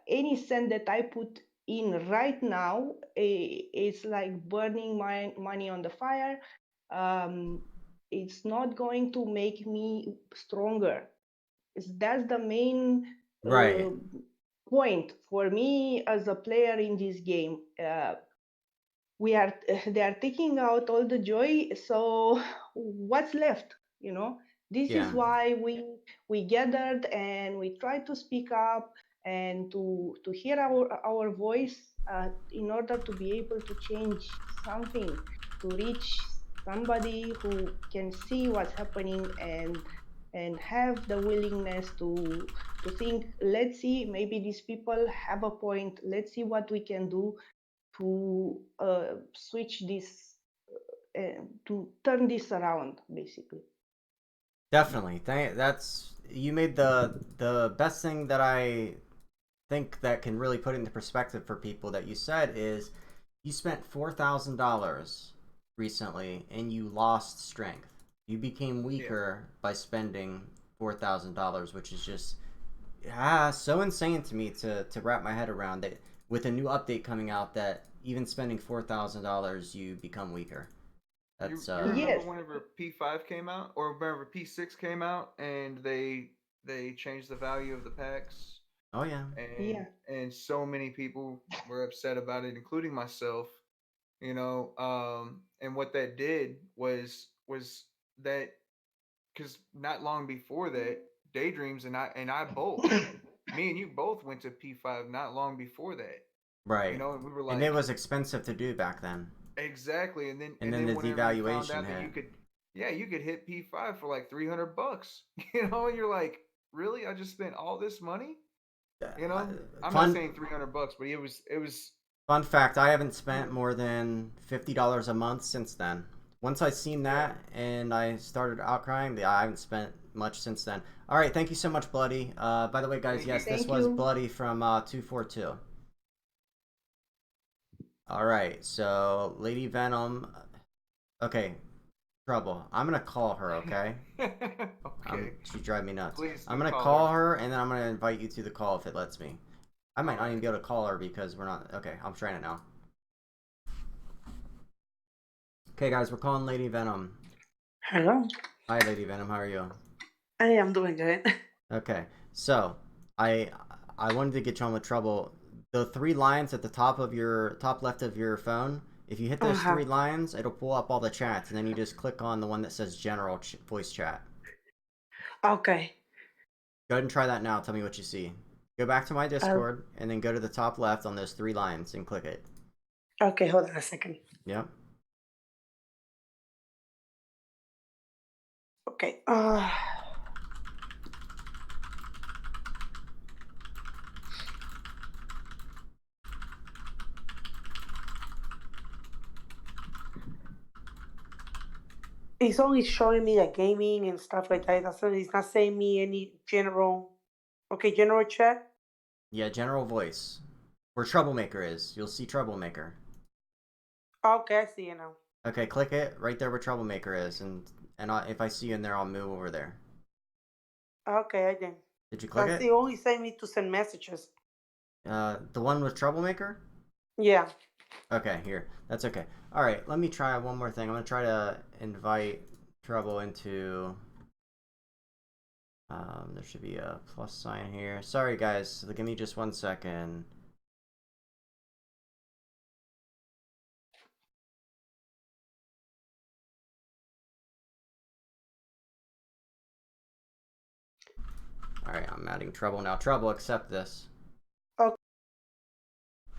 any cent that I put in right now is like burning my money on the fire. It's not going to make me stronger. That's the main Right. point for me as a player in this game. They are taking out all the joy, so what's left? This is Yeah. why we gathered and we try to speak up and to hear our voice, in order to be able to change something, to reach somebody who can see what's happening and have the willingness to think, let's see, maybe these people have a point, let's see what we can do to switch this, to turn this around, basically. Definitely. That's you made the best thing that I think that can really put it into perspective for people that you said is you spent $4,000 recently and you lost strength. You became weaker by spending $4,000, which is just so insane to me to wrap my head around that with a new update coming out that even spending $4,000 you become weaker. That's You remember Yes. whenever P5 came out, or whenever P6 came out, and they changed the value of the packs, Oh yeah. Yeah. and so many people were upset about it, including myself. And what that did was that, because not long before that, Daydreams and I both, me and you both went to P5 not long before that. Right. And we were And it like, was expensive to do back then. exactly. And then And then the whenever you found devaluation out that hit. you could hit P5 for like $300. And you're like, really? I just spent all this money? I'm not saying $300, but it was Fun fact, I haven't spent more than $50 a month since then. Once I seen that and I started outcrying, I haven't spent much since then. All right, thank you so much, Bloody. By the way, guys, yes, this Thank was you. Bloody from 242. All right, so Lady Venom. Okay, Trouble. I'm gonna call her. Okay. okay. She drive me nuts. Please I'm do gonna call call her. her and then I'm gonna invite you to the call if it lets me. I might not even be able to call her because we're not. Okay, I'm trying it now. Okay, guys, we're calling Lady Venom. Hello. Hi, Lady Venom. How are you? I am doing good. Okay, so I wanted to get you on with Trouble. The three lines at the top left of your phone. If you hit those three lines, it'll pull up all the chats, and then you just click on the one that says General Voice Chat. Okay. Go ahead and try that now. Tell me what you see. Go back to my Discord, and then go to the top left on those three lines and click it. Okay, hold on a second. Yep. Okay. It's only showing me like gaming and stuff like that. It's not saying me any general. Okay, general chat. Yeah, general voice. Where troublemaker is. You'll see troublemaker. Okay, I see it now. Okay, click it right there where troublemaker is, and if I see you in there, I'll move over there. Okay, I did. Did you click I it? see. Only send me to send messages. The one with troublemaker? Yeah. Okay, here. That's okay. All right, let me try one more thing. I'm gonna try to invite trouble into. There should be a plus sign here. Sorry, guys. Give me just 1 second. All right, I'm adding trouble now. Trouble, accept this. Okay.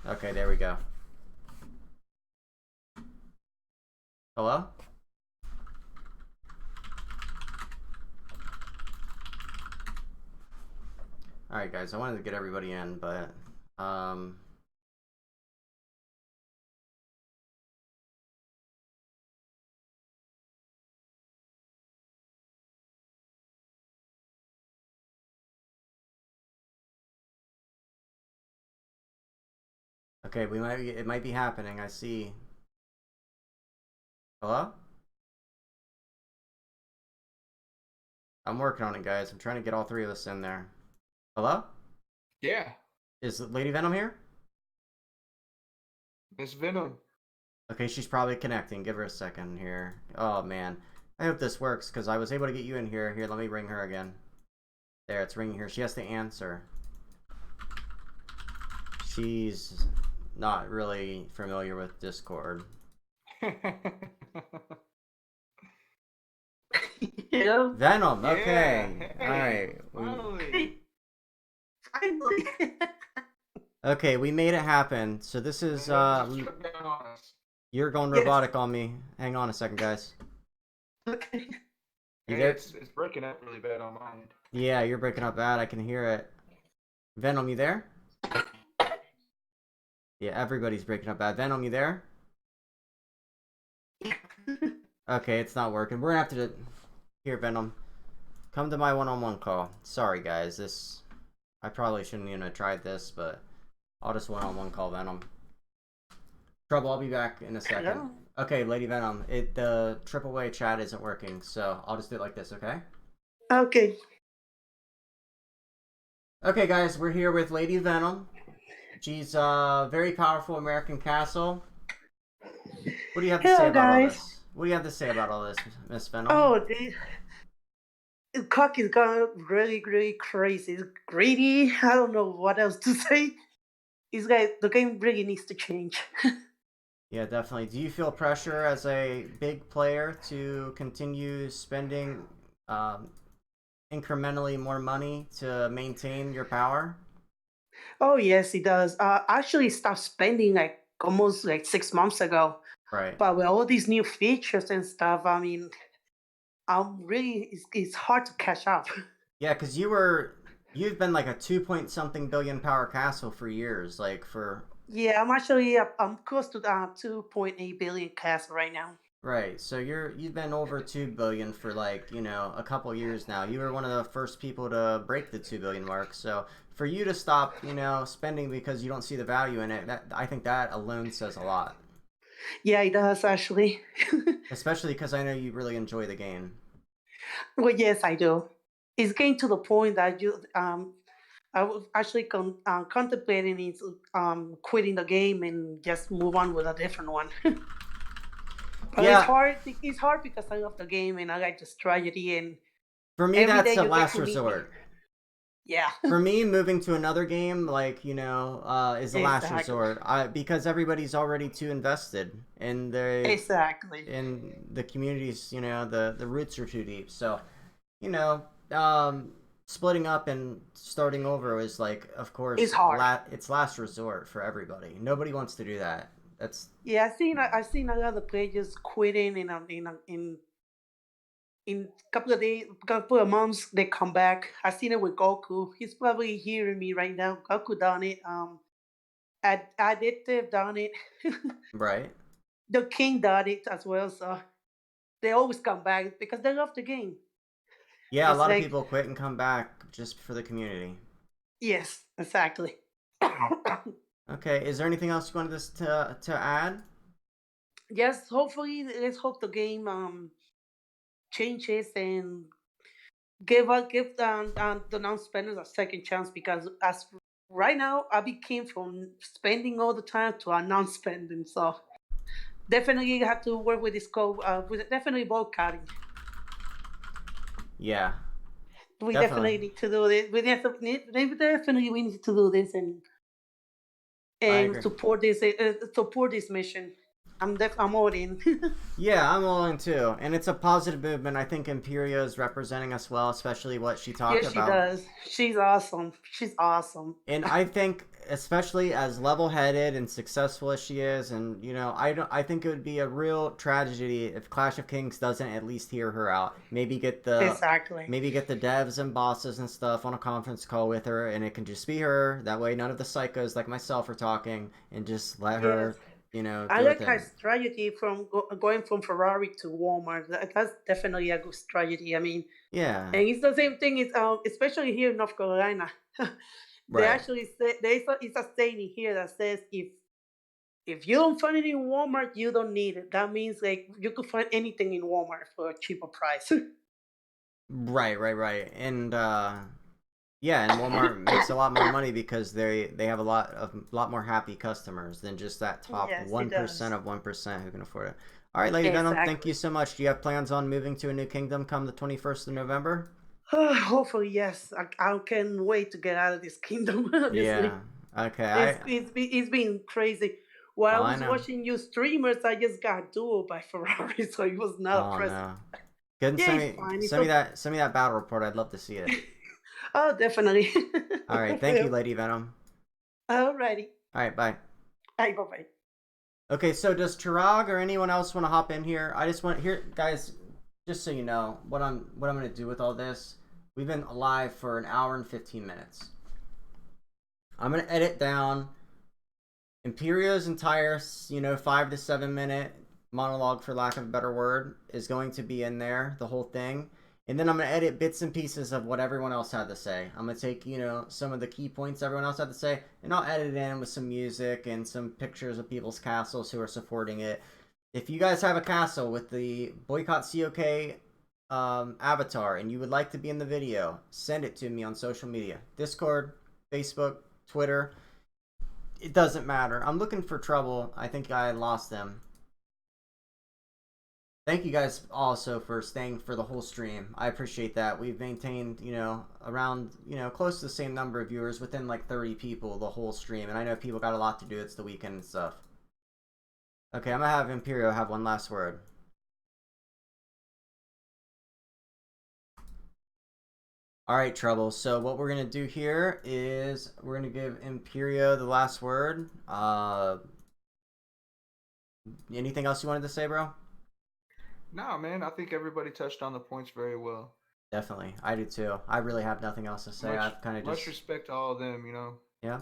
Okay, there we go. Hello? Alright guys, I wanted to get everybody in, but okay, it might be happening, I see. Hello? I'm working on it, guys. I'm trying to get all three of us in there. Hello? Yeah, Is Lady Venom here? Miss Venom. Okay, she's probably connecting. Give her a second here. Oh man. I hope this works, because I was able to get you in here. Here, let me ring her again. There, it's ringing here. She has to answer. She's not really familiar with Discord. Yeah. Venom, okay. Yeah, hey, Alright. Finally. Okay, we made it happen. So this is you're going Yes. robotic on me. Hang on a second, guys. Okay. You Hey, there? it's breaking up really bad on my end. Yeah, you're breaking up bad. I can hear it. Venom, you there? Yeah, everybody's breaking up bad. Venom, you there? Okay, it's not working. We're gonna have to here, Venom. Come to my one-on-one call. Sorry, guys. I probably shouldn't even have tried this, but I'll just one-on-one call Venom. Trouble, I'll be back in a second. Hello. Okay, Lady Venom, the AAA chat isn't working, so I'll just do it like this, okay? Okay. Okay, guys, we're here with Lady Venom. She's a very powerful American castle. What do you have to say Hello, about all guys. this? What do you have to say about all this, Miss Venom? Oh, the cock is gone really, really crazy. It's greedy. I don't know what else to say. It's like the game really needs to change. Yeah, definitely. Do you feel pressure as a big player to continue spending incrementally more money to maintain your power? Oh yes, it does. I actually stopped spending like almost like 6 months ago. Right. But with all these new features and stuff, I mean, it's hard to catch up. Yeah, because you've been like a 2 point something billion power castle for years, like for. Yeah, I'm close to 2.8 billion cast right now. Right, so you've been over 2 billion for like, a couple years now. You were one of the first people to break the 2 billion mark. So for you to stop, spending because you don't see the value in it, I think that alone says a lot. Yeah, it does actually. Especially because I know you really enjoy the game. Well, yes, I do. It's getting to the point that I was actually contemplating quitting the game and just move on with a different one. But Yeah. it's hard. It's hard because I love the game and I like the strategy and. For me, every that's day the you get last to meet me. resort. Yeah. For me, moving to another game, like, is the last Exactly. resort. Because everybody's already too invested in Exactly. in the communities, the roots are too deep. So, splitting up and starting over is like, of course, It's hard. It's last resort for everybody. Nobody wants to do that. That's Yeah, I've seen a lot of players quitting in in couple of months, they come back. I seen it with Goku. He's probably hearing me right now. Goku done it. Addictive done it. Right. The King done it as well. So they always come back because they love the game. Yeah, a It's lot of like, people quit and come back just for the community. yes, exactly. Okay, is there anything else you wanted us to add? Yes, hopefully, let's hope the game changes and give the non-spenders a second chance, because as right now I became from spending all the time to a non-spending. So definitely have to work with this code. With definitely boycotting. Yeah, We definitely. definitely need to do this. Definitely we need to do this I and agree. support this mission. I'm all in. Yeah, I'm all in too, and it's a positive movement. I think Imperio is representing us well, especially what she talked Yes, she about. does. She's awesome. She's awesome. And I think, especially as level-headed and successful as she is, and I think it would be a real tragedy if Clash of Kings doesn't at least hear her out. Exactly. Maybe get the devs and bosses and stuff on a conference call with her, and it can just be her. That way, none of the psychos like myself are talking, and just let Yes. her, I do her like her thing. strategy from going from Ferrari to Walmart. That's definitely a good strategy. I mean, Yeah, and it's the same thing. It's especially here in North Carolina. They right. actually say it's a saying here that says if you don't find it in Walmart, you don't need it. That means like you could find anything in Walmart for a cheaper price. Right. And yeah, and Walmart makes a lot more money because they have a lot more happy customers than just that top Yes, it does. 1% of 1% who can afford it. All right, Lady Venom, thank you Exactly. so much. Do you have plans on moving to a new kingdom come the 21st of November? Hopefully, yes. I can't wait to get out of this kingdom. Yeah. Honestly, Okay. it's been crazy. While I Oh, I was know. watching you streamers, I just got dueled by Ferrari, so it was not a Oh present. no. Go ahead and Yeah, it's fine. It's send me that battle report. I'd love to see it. oh, definitely. All right. Thank you, Lady Venom. Alrighty. All right. Bye. Bye bye. Okay, so does Chirag or anyone else want to hop in here? I just want here, guys. Just so you know what I'm gonna do with all this. We've been live for an hour and 15 minutes. I'm gonna edit down Imperio's entire 5 to 7 minute monologue, for lack of a better word, is going to be in there, the whole thing. And then I'm going to edit bits and pieces of what everyone else had to say. I'm going to take, some of the key points everyone else had to say, and I'll edit it in with some music and some pictures of people's castles who are supporting it. If you guys have a castle with the Boycott COK avatar and you would like to be in the video, send it to me on social media. Discord, Facebook, Twitter. It doesn't matter. I'm looking for trouble. I think I lost them. Thank you guys also for staying for the whole stream. I appreciate that. We've maintained, around, close to the same number of viewers, within like 30 people the whole stream. And I know people got a lot to do. It's the weekend and stuff. Okay, I'm gonna have Imperio have one last word. All right, Trouble. So what we're gonna do here is we're gonna give Imperio the last word. Anything else you wanted to say, bro? No, man. I think everybody touched on the points very well. Definitely, I do too. I really have nothing else to say. I've kind of Much just respect to all of them. yeah.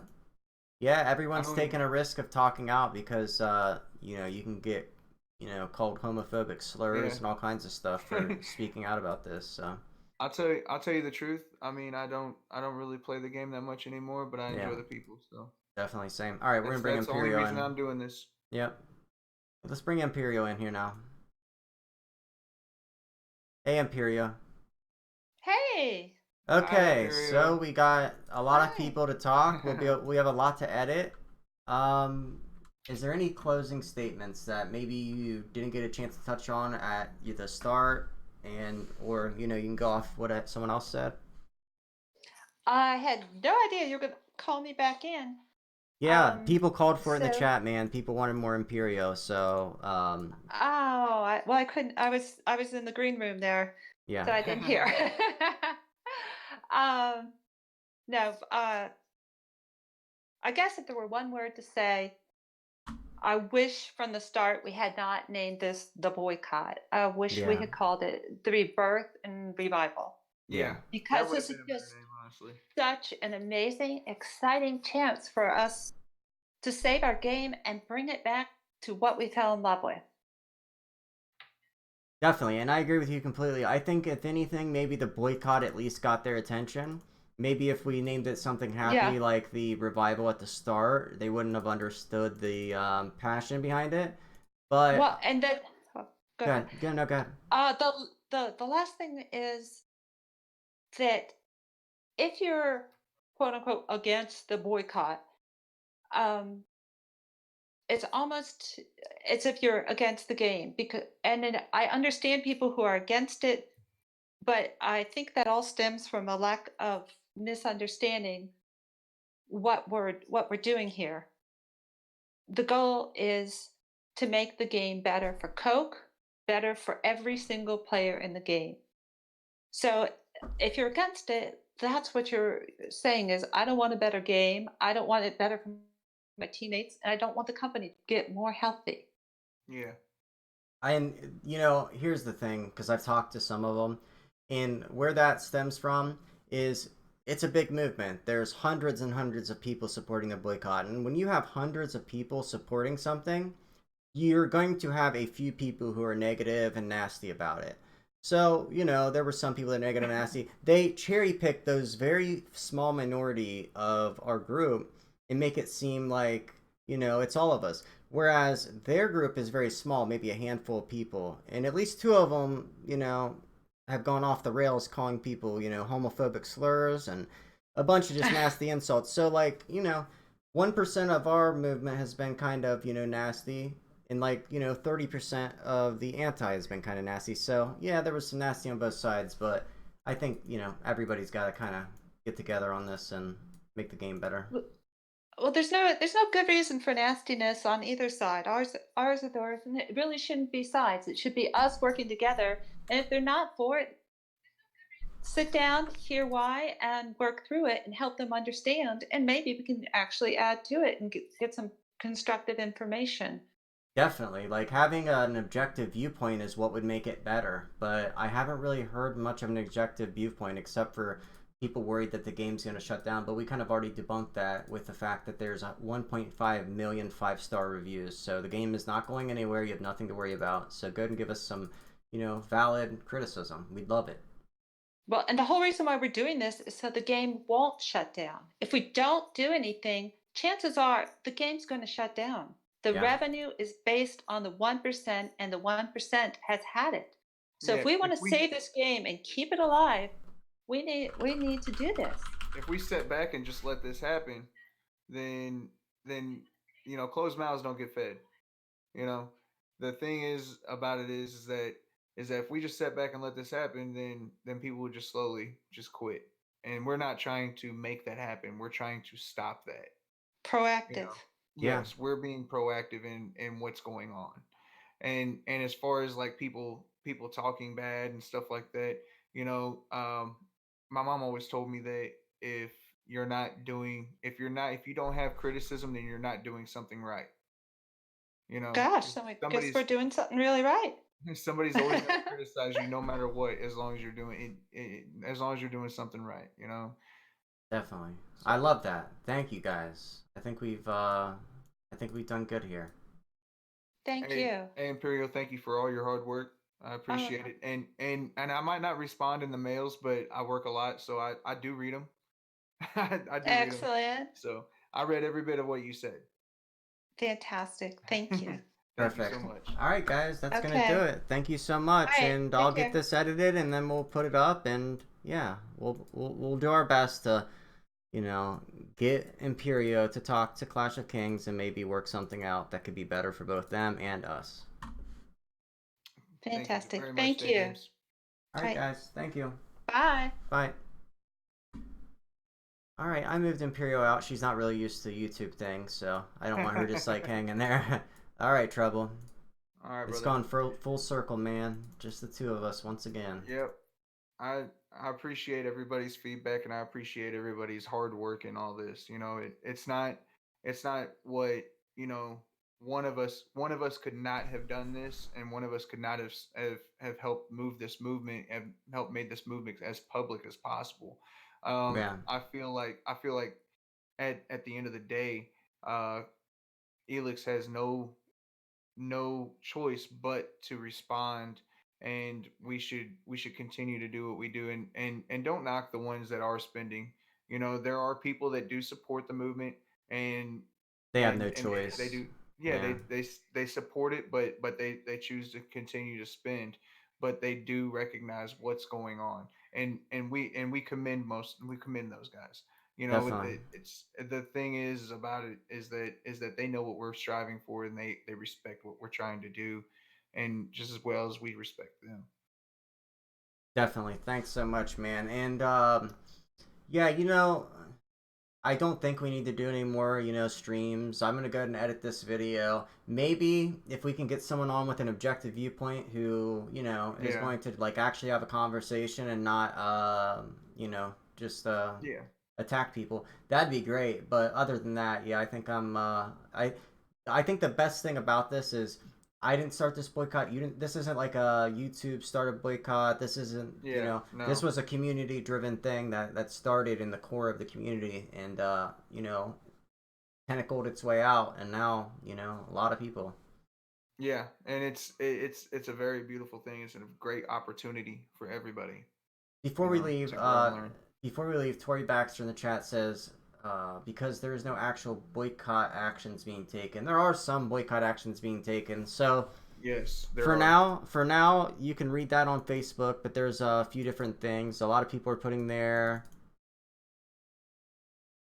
Everyone's taking a risk of talking out because you can get called homophobic slurs and all kinds of stuff for speaking out about this. So I'll tell you the truth. I mean, I don't really play the game that much anymore, but I enjoy the people. So definitely same. All right, we're gonna bring that's the only Imperio reason in. I'm doing this. Yep. Let's bring Imperio in here now. Hey, Imperio. Hey. Okay, Hi, so we got a lot of Hi. people to talk. We have a lot to edit. Is there any closing statements that maybe you didn't get a chance to touch on at the start, or you can go off what someone else said? I had no idea you were going to call me back in. Yeah, people called for it in the so- chat, man. People wanted more Imperio, so I couldn't. I was in the green room there, yeah. so I didn't hear. No. I guess if there were one word to say, I wish from the start we had not named this the boycott. I wish we Yeah. had called it the rebirth and revival. Yeah, Because that would this have is been a better just name, honestly. such an amazing, exciting chance for us to save our game and bring it back to what we fell in love with. Definitely, and I agree with you completely. I think if anything, maybe the boycott at least got their attention. Maybe if we named it something happy Yeah. like the revival at the start, they wouldn't have understood the passion behind it. But Well, and then oh, go go ahead. ahead. No, go ahead. The last thing is that if you're quote unquote against the boycott, um, it's almost as if you're against the game because and then I understand people who are against it, but I think that all stems from a lack of misunderstanding what we're doing here. The goal is to make the game better for Coke, better for every single player in the game. So if you're against it, that's what you're saying is I don't want a better game. I don't want it better for my teammates, and I don't want the company to get more healthy. Yeah. And here's the thing, because I've talked to some of them, and where that stems from is it's a big movement. There's hundreds and hundreds of people supporting the boycott, and when you have hundreds of people supporting something, you're going to have a few people who are negative and nasty about it. So, there were some people that are negative and nasty. They cherry pick those very small minority of our group and make it seem like, it's all of us. Whereas their group is very small, maybe a handful of people. And at least two of them, have gone off the rails calling people, homophobic slurs and a bunch of just nasty insults. So, 1% of our movement has been kind of, nasty, and 30% of the anti has been kind of nasty. So yeah, there was some nasty on both sides, but I think everybody's got to kind of get together on this and make the game better. Well, there's no good reason for nastiness on either side. Ours or theirs, and it really shouldn't be sides. It should be us working together. And if they're not for it, sit down, hear why, and work through it and help them understand. And maybe we can actually add to it and get some constructive information. Definitely. Like having an objective viewpoint is what would make it better, but I haven't really heard much of an objective viewpoint except for people worried that the game's going to shut down, but we kind of already debunked that with the fact that there's 1.5 million 5-star reviews. So the game is not going anywhere. You have nothing to worry about. So go ahead and give us some, valid criticism. We'd love it. Well, and the whole reason why we're doing this is so the game won't shut down. If we don't do anything, chances are the game's going to shut down. The revenue is based on the 1%, and the 1% has had it. So if we want to save this game and keep it alive, we need to do this. If we step back and just let this happen, then closed mouths don't get fed. The thing is about it is that if we just step back and let this happen, then people will just slowly just quit. And we're not trying to make that happen. We're trying to stop that. Proactive. Yes, we're being proactive in what's going on. And as far as like people talking bad and stuff like that, my mom always told me that if you don't have criticism, then you're not doing something right. Gosh, so I guess we're doing something really right. Somebody's always going to criticize you no matter what, as long as you're doing as long as you're doing something right. Definitely. I love that. Thank you guys. I think we've done good here. Thank you. Hey, Imperio, thank you for all your hard work. I appreciate it. And I might not respond in the mails, but I work a lot, so I do read them. I do Excellent. read them. So I read every bit of what you said. Fantastic. Thank you. Perfect. Thank you so much. All right, guys, that's gonna do it. Thank you so much, and I'll get this edited, and then we'll put it up, and yeah, we'll do our best to, get Imperio to talk to Clash of Kings and maybe work something out that could be better for both them and us. Fantastic. Thank you. All right, guys. Thank you. Bye. Bye. All right, I moved Imperio out. She's not really used to YouTube things, so I don't want her just hanging there. All right, Trouble. All right, it's brother. gone full circle, man. Just the two of us once again. Yep. I appreciate everybody's feedback, and I appreciate everybody's hard work in all this. It's not what one of us could not have done this, and one of us could not have helped move this movement and helped made this movement as public as possible. Yeah. I feel like at the end of the day, Elix has no choice but to respond, and we should continue to do what we do, and don't knock the ones that are spending. There are people that do support the movement, and They have no they choice. do, yeah, Yeah. they support it, but they choose to continue to spend, but they do recognize what's going on, and we commend those guys. Definitely. It's the thing is about it is that they know what we're striving for, and they respect what we're trying to do, and just as well as we respect them. Definitely. Thanks so much, man. And yeah, I don't think we need to do any more, streams. I'm gonna go ahead and edit this video. Maybe if we can get someone on with an objective viewpoint who, is Yeah, going to like actually have a conversation and not, just yeah, attack people, that'd be great. But other than that, yeah, I think I think the best thing about this is I didn't start this boycott. You didn't. This isn't like a YouTube started boycott. This isn't. yeah. This No, was a community driven thing that started in the core of the community, and tentacled its way out, and now a lot of people. yeah, and it's a very beautiful thing. It's a great opportunity for everybody, Before we to leave, grow and learn. Tori Baxter in the chat says, because there is no actual boycott actions being taken. There are some boycott actions being taken. So Yes, there for are. now, you can read that on Facebook. But there's a few different things. A lot of people are putting there.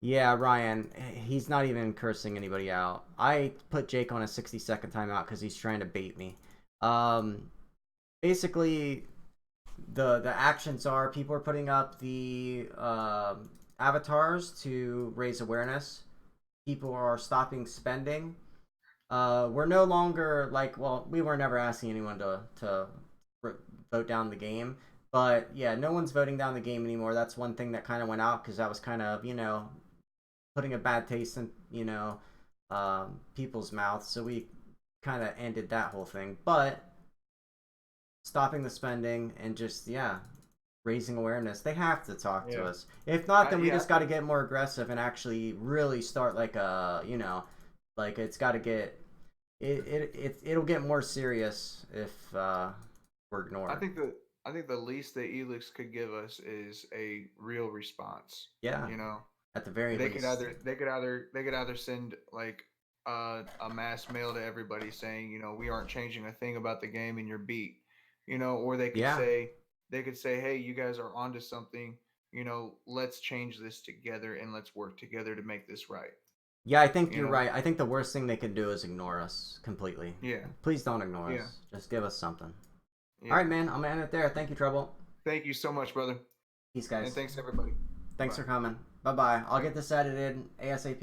Yeah, Ryan, he's not even cursing anybody out. I put Jake on a 60-second timeout because he's trying to bait me. Um, Basically, the actions are people are putting up the avatars to raise awareness. People are stopping spending. We're no longer like, well, we were never asking anyone to vote down the game, but yeah, no one's voting down the game anymore. That's one thing that kind of went out because that was kind of putting a bad taste in people's mouths. So we kind of ended that whole thing, but stopping the spending and just raising awareness. They have to talk to Yeah, us. If not, then we yeah. just got to get more aggressive and actually really start like like it's got to get it'll get more serious if we're I ignored. think the I think the least that Elix could give us is a real response. Yeah, You know, at the very they could least. either send like a mass mail to everybody saying, we aren't changing a thing about the game and you're beat. Or Yeah. they could say, hey, you guys are onto something. Let's change this together and let's work together to make this right. Yeah, I think You you're know, right. I think the worst thing they can do is ignore us completely. yeah, Please don't ignore yeah, us. Just give us something. All yeah. right, man. I'm gonna end it there. Thank you, Trouble. Thank you so much, brother, Peace, and guys. thanks everybody. Thanks Bye. for coming. Bye bye. I'll Thank get this edited ASAP.